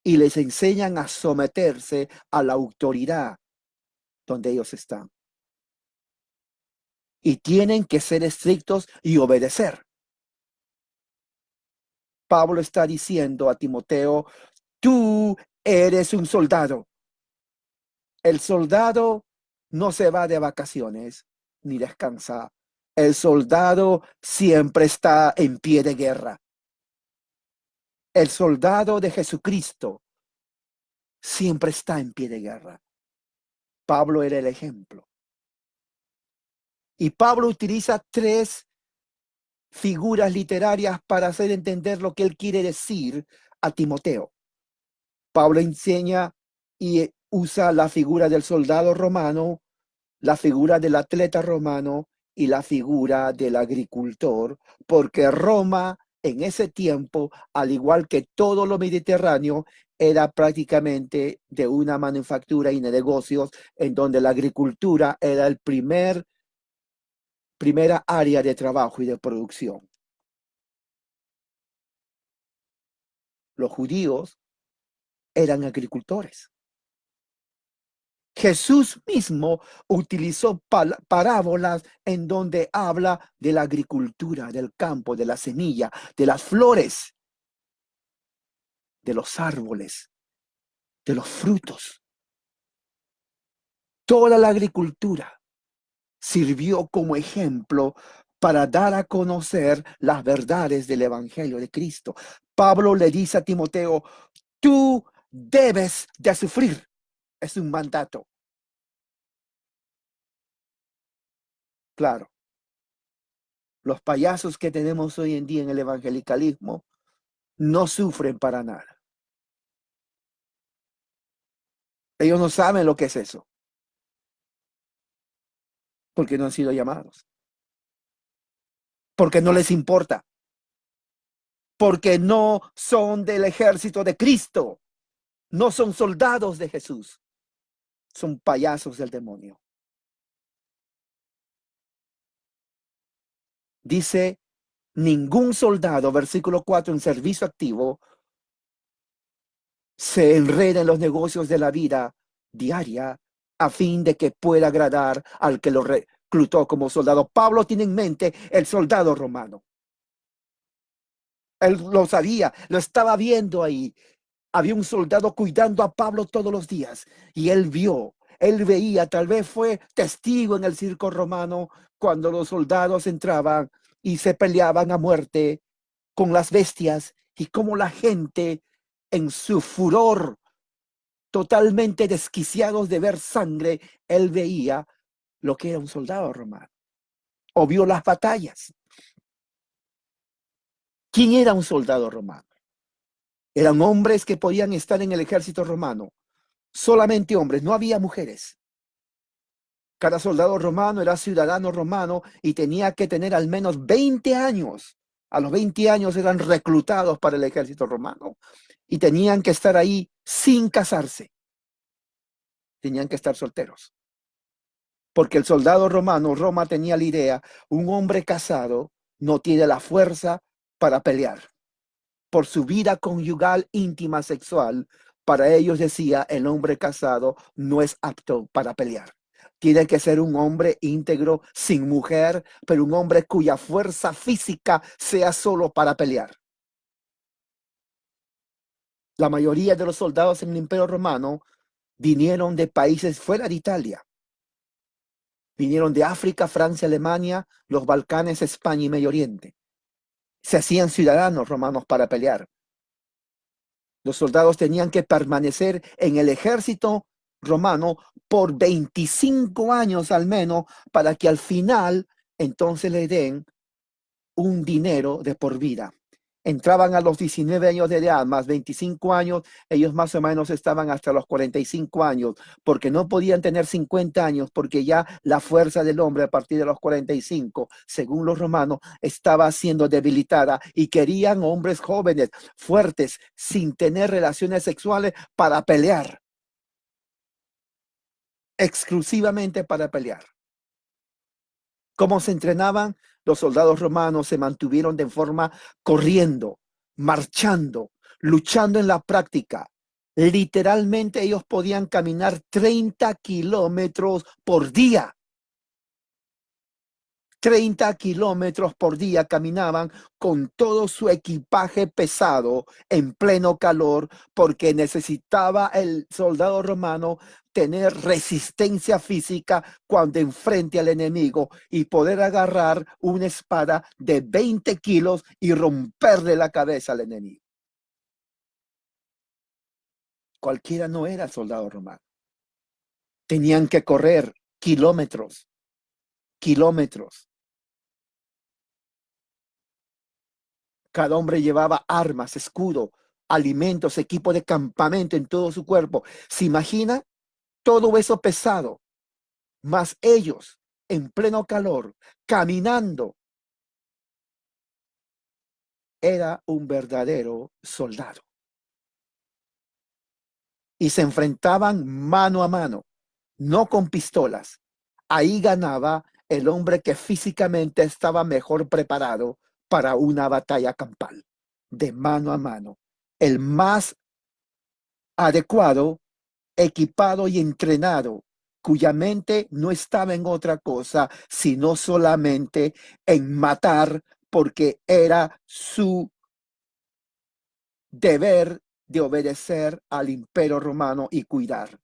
Y les enseñan a someterse a la autoridad donde ellos están. Y tienen que ser estrictos y obedecer. Pablo está diciendo a Timoteo, tú eres un soldado. El soldado no se va de vacaciones ni descansa. El soldado siempre está en pie de guerra. El soldado de Jesucristo siempre está en pie de guerra. Pablo era el ejemplo. Y Pablo utiliza 3 figuras literarias para hacer entender lo que él quiere decir a Timoteo. Pablo enseña y usa la figura del soldado romano, la figura del atleta romano y la figura del agricultor, porque Roma en ese tiempo, al igual que todo lo mediterráneo, era prácticamente de una manufactura y de negocios en donde la agricultura era el primera área de trabajo y de producción. Los judíos eran agricultores. Jesús mismo utilizó parábolas en donde habla de la agricultura, del campo, de la semilla, de las flores, de los árboles, de los frutos. Toda la agricultura sirvió como ejemplo para dar a conocer las verdades del Evangelio de Cristo. Pablo le dice a Timoteo, tú debes de sufrir. Es un mandato. Claro, los payasos que tenemos hoy en día en el evangelicalismo no sufren para nada. Ellos no saben lo que es eso, porque no han sido llamados, porque no les importa, porque no son del ejército de Cristo, no son soldados de Jesús, son payasos del demonio. Dice, ningún soldado, versículo 4, en servicio activo, se enreda en los negocios de la vida diaria a fin de que pueda agradar al que lo reclutó como soldado. Pablo tiene en mente el soldado romano. Él lo sabía, lo estaba viendo ahí. Había un soldado cuidando a Pablo todos los días y él veía, tal vez fue testigo en el circo romano cuando los soldados entraban y se peleaban a muerte con las bestias y cómo la gente en su furor, totalmente desquiciados de ver sangre, él veía lo que era un soldado romano o vio las batallas. ¿Quién era un soldado romano? Eran hombres que podían estar en el ejército romano, solamente hombres, no había mujeres. Cada soldado romano era ciudadano romano y tenía que tener al menos 20 años. A los 20 años eran reclutados para el ejército romano y tenían que estar ahí sin casarse. Tenían que estar solteros. Porque el soldado romano, Roma tenía la idea, un hombre casado no tiene la fuerza para pelear. Por su vida conyugal íntima sexual, para ellos decía, el hombre casado no es apto para pelear. Tiene que ser un hombre íntegro, sin mujer, pero un hombre cuya fuerza física sea solo para pelear. La mayoría de los soldados en el Imperio Romano vinieron de países fuera de Italia. Vinieron de África, Francia, Alemania, los Balcanes, España y Medio Oriente. Se hacían ciudadanos romanos para pelear. Los soldados tenían que permanecer en el ejército romano por 25 años al menos, para que al final entonces le den un dinero de por vida. Entraban a los 19 años de edad, más 25 años, ellos más o menos estaban hasta los 45 años, porque no podían tener 50 años, porque ya la fuerza del hombre a partir de los 45, según los romanos, estaba siendo debilitada y querían hombres jóvenes, fuertes, sin tener relaciones sexuales para pelear, exclusivamente para pelear. ¿Cómo se entrenaban? Los soldados romanos se mantuvieron de forma corriendo, marchando, luchando en la práctica. Literalmente ellos podían caminar 30 kilómetros por día. 30 kilómetros por día caminaban con todo su equipaje pesado en pleno calor, porque necesitaba el soldado romano tener resistencia física cuando enfrente al enemigo y poder agarrar una espada de 20 kilos y romperle la cabeza al enemigo. Cualquiera no era soldado romano. Tenían que correr kilómetros, kilómetros. Cada hombre llevaba armas, escudo, alimentos, equipo de campamento en todo su cuerpo. ¿Se imagina todo eso pesado? Más ellos en pleno calor, caminando. Era un verdadero soldado. Y se enfrentaban mano a mano, no con pistolas. Ahí ganaba el hombre que físicamente estaba mejor preparado para una batalla campal, de mano a mano. El más adecuado, equipado y entrenado, cuya mente no estaba en otra cosa, sino solamente en matar, porque era su deber de obedecer al imperio romano y cuidar.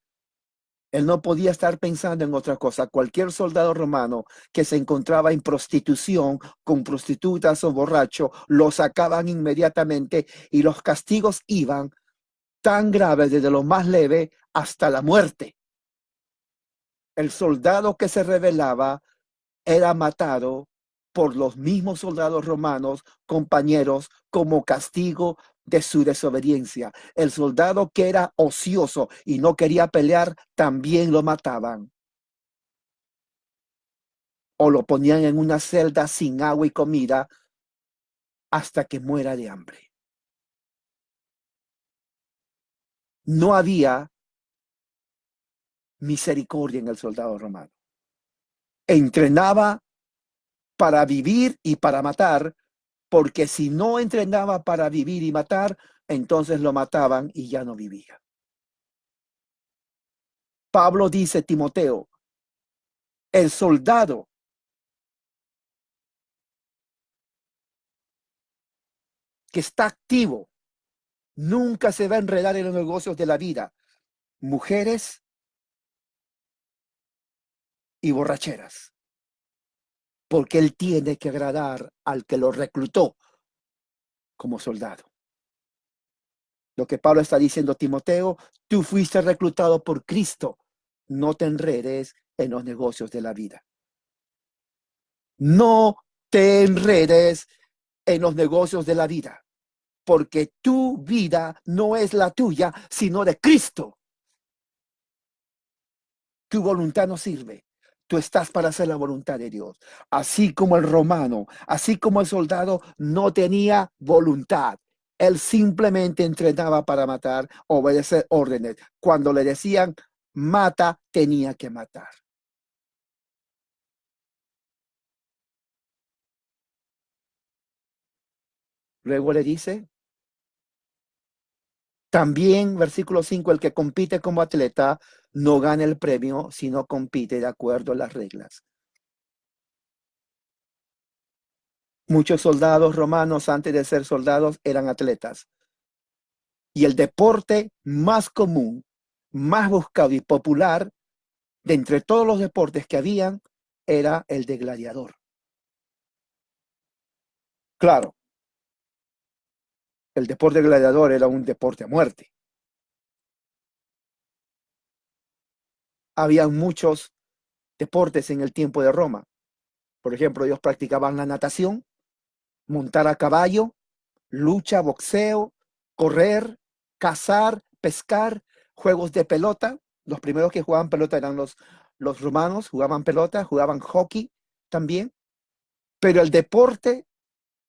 Él no podía estar pensando en otra cosa. Cualquier soldado romano que se encontraba en prostitución con prostitutas o borracho, lo sacaban inmediatamente y los castigos iban tan graves desde lo más leve hasta la muerte. El soldado que se rebelaba era matado por los mismos soldados romanos, compañeros, como castigo de su desobediencia. El soldado que era ocioso y no quería pelear, también lo mataban. O lo ponían en una celda sin agua y comida hasta que muera de hambre. No había misericordia en el soldado romano. Entrenaba para vivir y para matar, porque si no entrenaba para vivir y matar, entonces lo mataban y ya no vivía. Pablo dice, Timoteo, el soldado que está activo nunca se va a enredar en los negocios de la vida, mujeres y borracheras, porque él tiene que agradar al que lo reclutó como soldado. Lo que Pablo está diciendo, Timoteo, tú fuiste reclutado por Cristo, no te enredes en los negocios de la vida. No te enredes en los negocios de la vida, porque tu vida no es la tuya, sino de Cristo. Tu voluntad no sirve. Tú estás para hacer la voluntad de Dios. Así como el romano, así como el soldado no tenía voluntad. Él simplemente entrenaba para matar, obedecer órdenes. Cuando le decían mata, tenía que matar. Luego le dice, también, versículo 5, el que compite como atleta no gana el premio, sino compite de acuerdo a las reglas. Muchos soldados romanos antes de ser soldados eran atletas. Y el deporte más común, más buscado y popular de entre todos los deportes que habían era el de gladiador. Claro, el deporte gladiador era un deporte a muerte. Había muchos deportes en el tiempo de Roma. Por ejemplo, ellos practicaban la natación, montar a caballo, lucha, boxeo, correr, cazar, pescar, juegos de pelota. Los primeros que jugaban pelota eran los romanos, jugaban pelota, jugaban hockey también. Pero el deporte,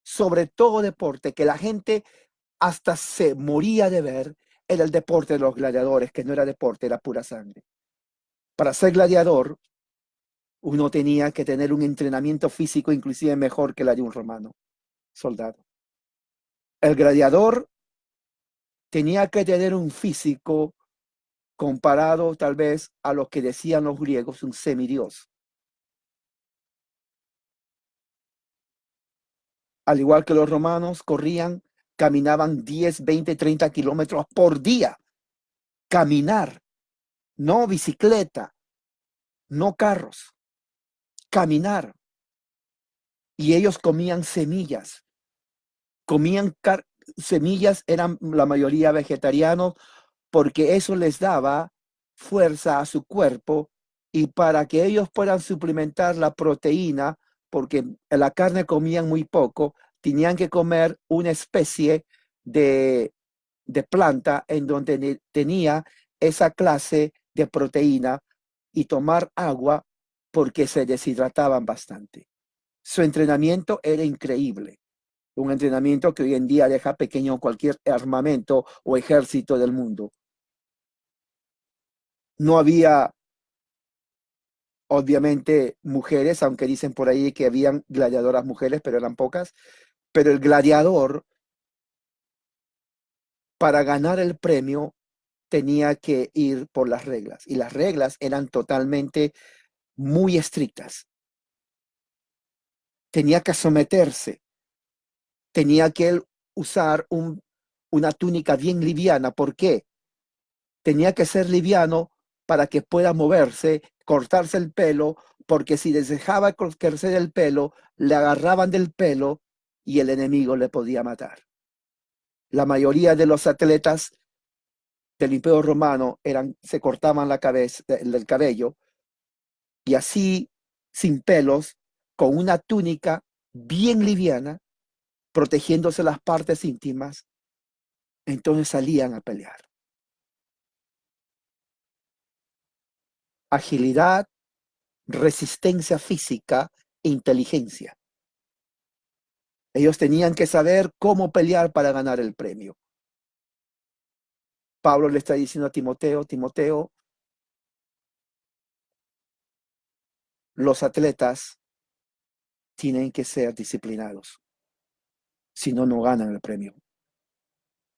sobre todo deporte, que la gente hasta se moría de ver, era el deporte de los gladiadores, que no era deporte, era pura sangre. Para ser gladiador, uno tenía que tener un entrenamiento físico inclusive mejor que la de un romano soldado. El gladiador tenía que tener un físico comparado tal vez a lo que decían los griegos, un semidios. Al igual que los romanos, corrían, caminaban 10, 20, 30 kilómetros por día. Caminar, no bicicleta, no carros, caminar. Y ellos comían semillas, comían semillas, eran la mayoría vegetarianos, porque eso les daba fuerza a su cuerpo y para que ellos puedan suplementar la proteína, porque la carne comían muy poco, tenían que comer una especie de planta en donde tenía esa clase de proteína y tomar agua porque se deshidrataban bastante. Su entrenamiento era increíble, un entrenamiento que hoy en día deja pequeño cualquier armamento o ejército del mundo. No había, obviamente, mujeres, aunque dicen por ahí que habían gladiadoras mujeres, pero eran pocas. Pero el gladiador, para ganar el premio, tenía que ir por las reglas. Y las reglas eran totalmente muy estrictas. Tenía que someterse, tenía que usar una túnica bien liviana. ¿Por qué? Tenía que ser liviano para que pueda moverse, cortarse el pelo, porque si les dejaba crecer el pelo, le agarraban del pelo y el enemigo le podía matar. La mayoría de los atletas del Imperio Romano se cortaban la cabeza, el cabello, y así, sin pelos, con una túnica bien liviana, protegiéndose las partes íntimas, entonces salían a pelear. Agilidad, resistencia física e inteligencia. Ellos tenían que saber cómo pelear para ganar el premio. Pablo le está diciendo a Timoteo, Timoteo, los atletas tienen que ser disciplinados, si no, no ganan el premio.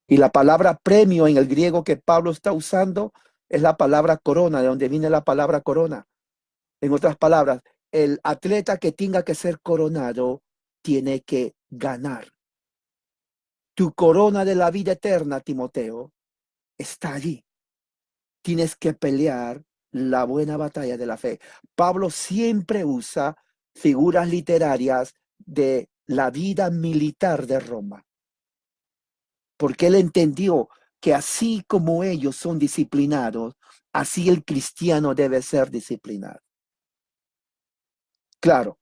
Y la palabra premio en el griego que Pablo está usando es la palabra corona, de donde viene la palabra corona. En otras palabras, el atleta que tenga que ser coronado tiene que ganar. Tu corona de la vida eterna, Timoteo, está allí. Tienes que pelear la buena batalla de la fe. Pablo siempre usa figuras literarias de la vida militar de Roma, porque él entendió que así como ellos son disciplinados, así el cristiano debe ser disciplinado. Claro,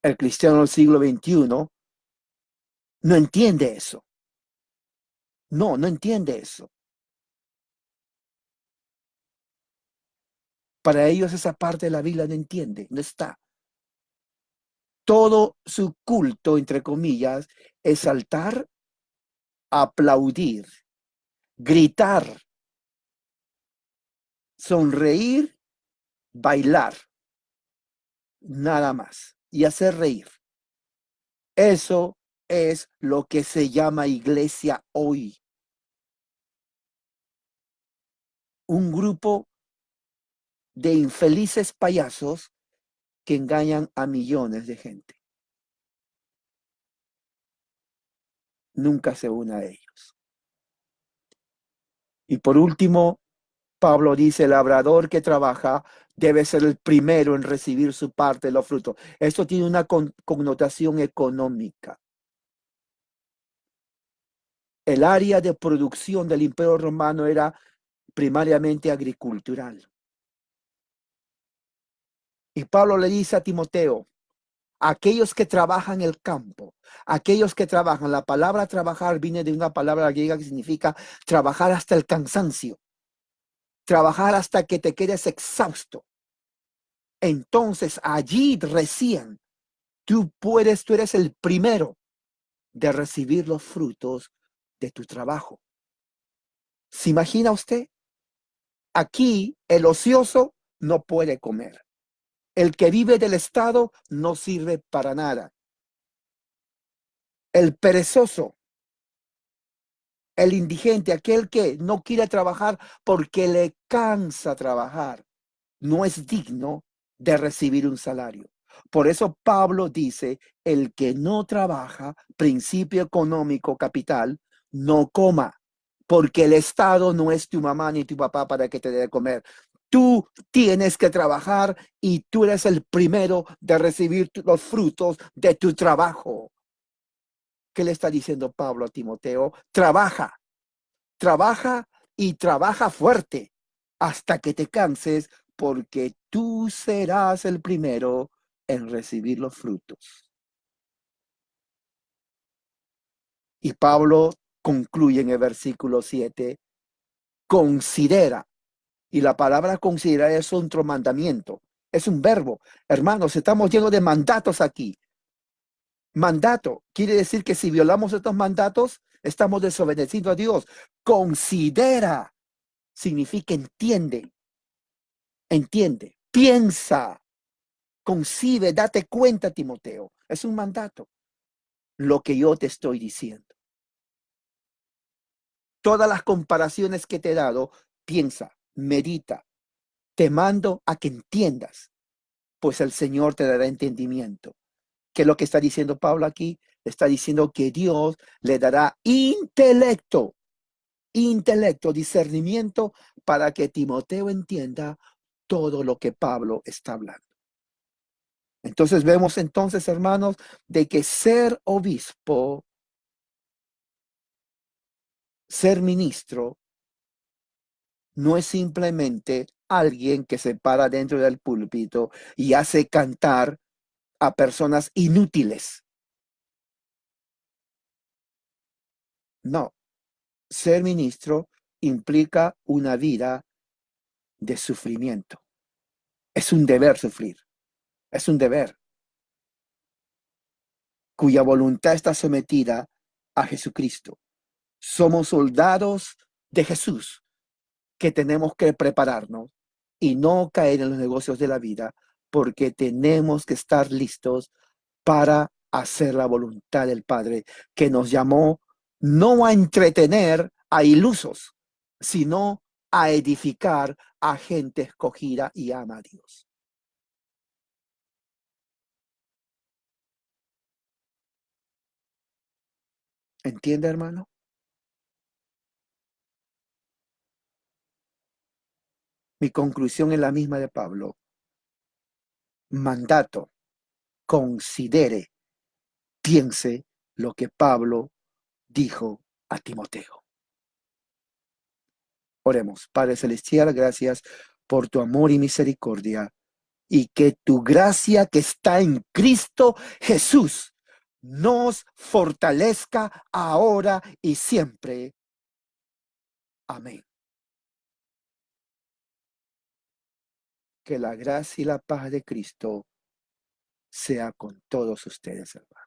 el cristiano del siglo XXI no entiende eso. No entiende eso. Para ellos esa parte de la Biblia no entiende, no está. Todo su culto, entre comillas, es saltar, aplaudir, gritar, sonreír, bailar, nada más, y hacer reír. Eso es lo que se llama iglesia hoy. Un grupo de infelices payasos que engañan a millones de gente. Nunca se une a ellos. Y por último, Pablo dice, el labrador que trabaja debe ser el primero en recibir su parte de los frutos. Esto tiene una connotación económica. El área de producción del Imperio Romano era primariamente agricultural. Y Pablo le dice a Timoteo, aquellos que trabajan el campo, aquellos que trabajan, la palabra trabajar viene de una palabra griega que significa trabajar hasta el cansancio, trabajar hasta que te quedes exhausto. Entonces allí recién tú eres el primero de recibir los frutos de tu trabajo. ¿Se imagina usted? Aquí el ocioso no puede comer. El que vive del Estado no sirve para nada. El perezoso, el indigente, aquel que no quiere trabajar porque le cansa trabajar, no es digno de recibir un salario. Por eso Pablo dice, el que no trabaja, principio económico capital, no coma, porque el Estado no es tu mamá ni tu papá para que te dé de comer. Tú tienes que trabajar y tú eres el primero de recibir los frutos de tu trabajo. ¿Qué le está diciendo Pablo a Timoteo? Trabaja, trabaja y trabaja fuerte hasta que te canses, porque tú serás el primero en recibir los frutos. Y Pablo concluye en el versículo 7, considera, y la palabra considerar es otro mandamiento, es un verbo. Hermanos, estamos llenos de mandatos aquí. Mandato quiere decir que si violamos estos mandatos, estamos desobedeciendo a Dios. Considera significa entiende, entiende, piensa, concibe, date cuenta, Timoteo. Es un mandato lo que yo te estoy diciendo. Todas las comparaciones que te he dado, piensa, medita. Te mando a que entiendas, pues el Señor te dará entendimiento. ¿Qué es lo que está diciendo Pablo aquí? Está diciendo que Dios le dará intelecto, discernimiento para que Timoteo entienda todo lo que Pablo está hablando. Entonces vemos entonces, hermanos, de que ser obispo, ser ministro, no es simplemente alguien que se para dentro del púlpito y hace cantar a personas inútiles. No, ser ministro implica una vida de sufrimiento. Es un deber sufrir, es un deber cuya voluntad está sometida a Jesucristo. Somos soldados de Jesús que tenemos que prepararnos y no caer en los negocios de la vida, porque tenemos que estar listos para hacer la voluntad del Padre, que nos llamó no a entretener a ilusos, sino a edificar a gente escogida y ama a Dios. ¿Entiende, hermano? Mi conclusión es la misma de Pablo. Mandato, considere, piense lo que Pablo dijo a Timoteo. Oremos. Padre Celestial, gracias por tu amor y misericordia, y que tu gracia que está en Cristo Jesús nos fortalezca ahora y siempre. Amén. Que la gracia y la paz de Cristo sea con todos ustedes, hermanos.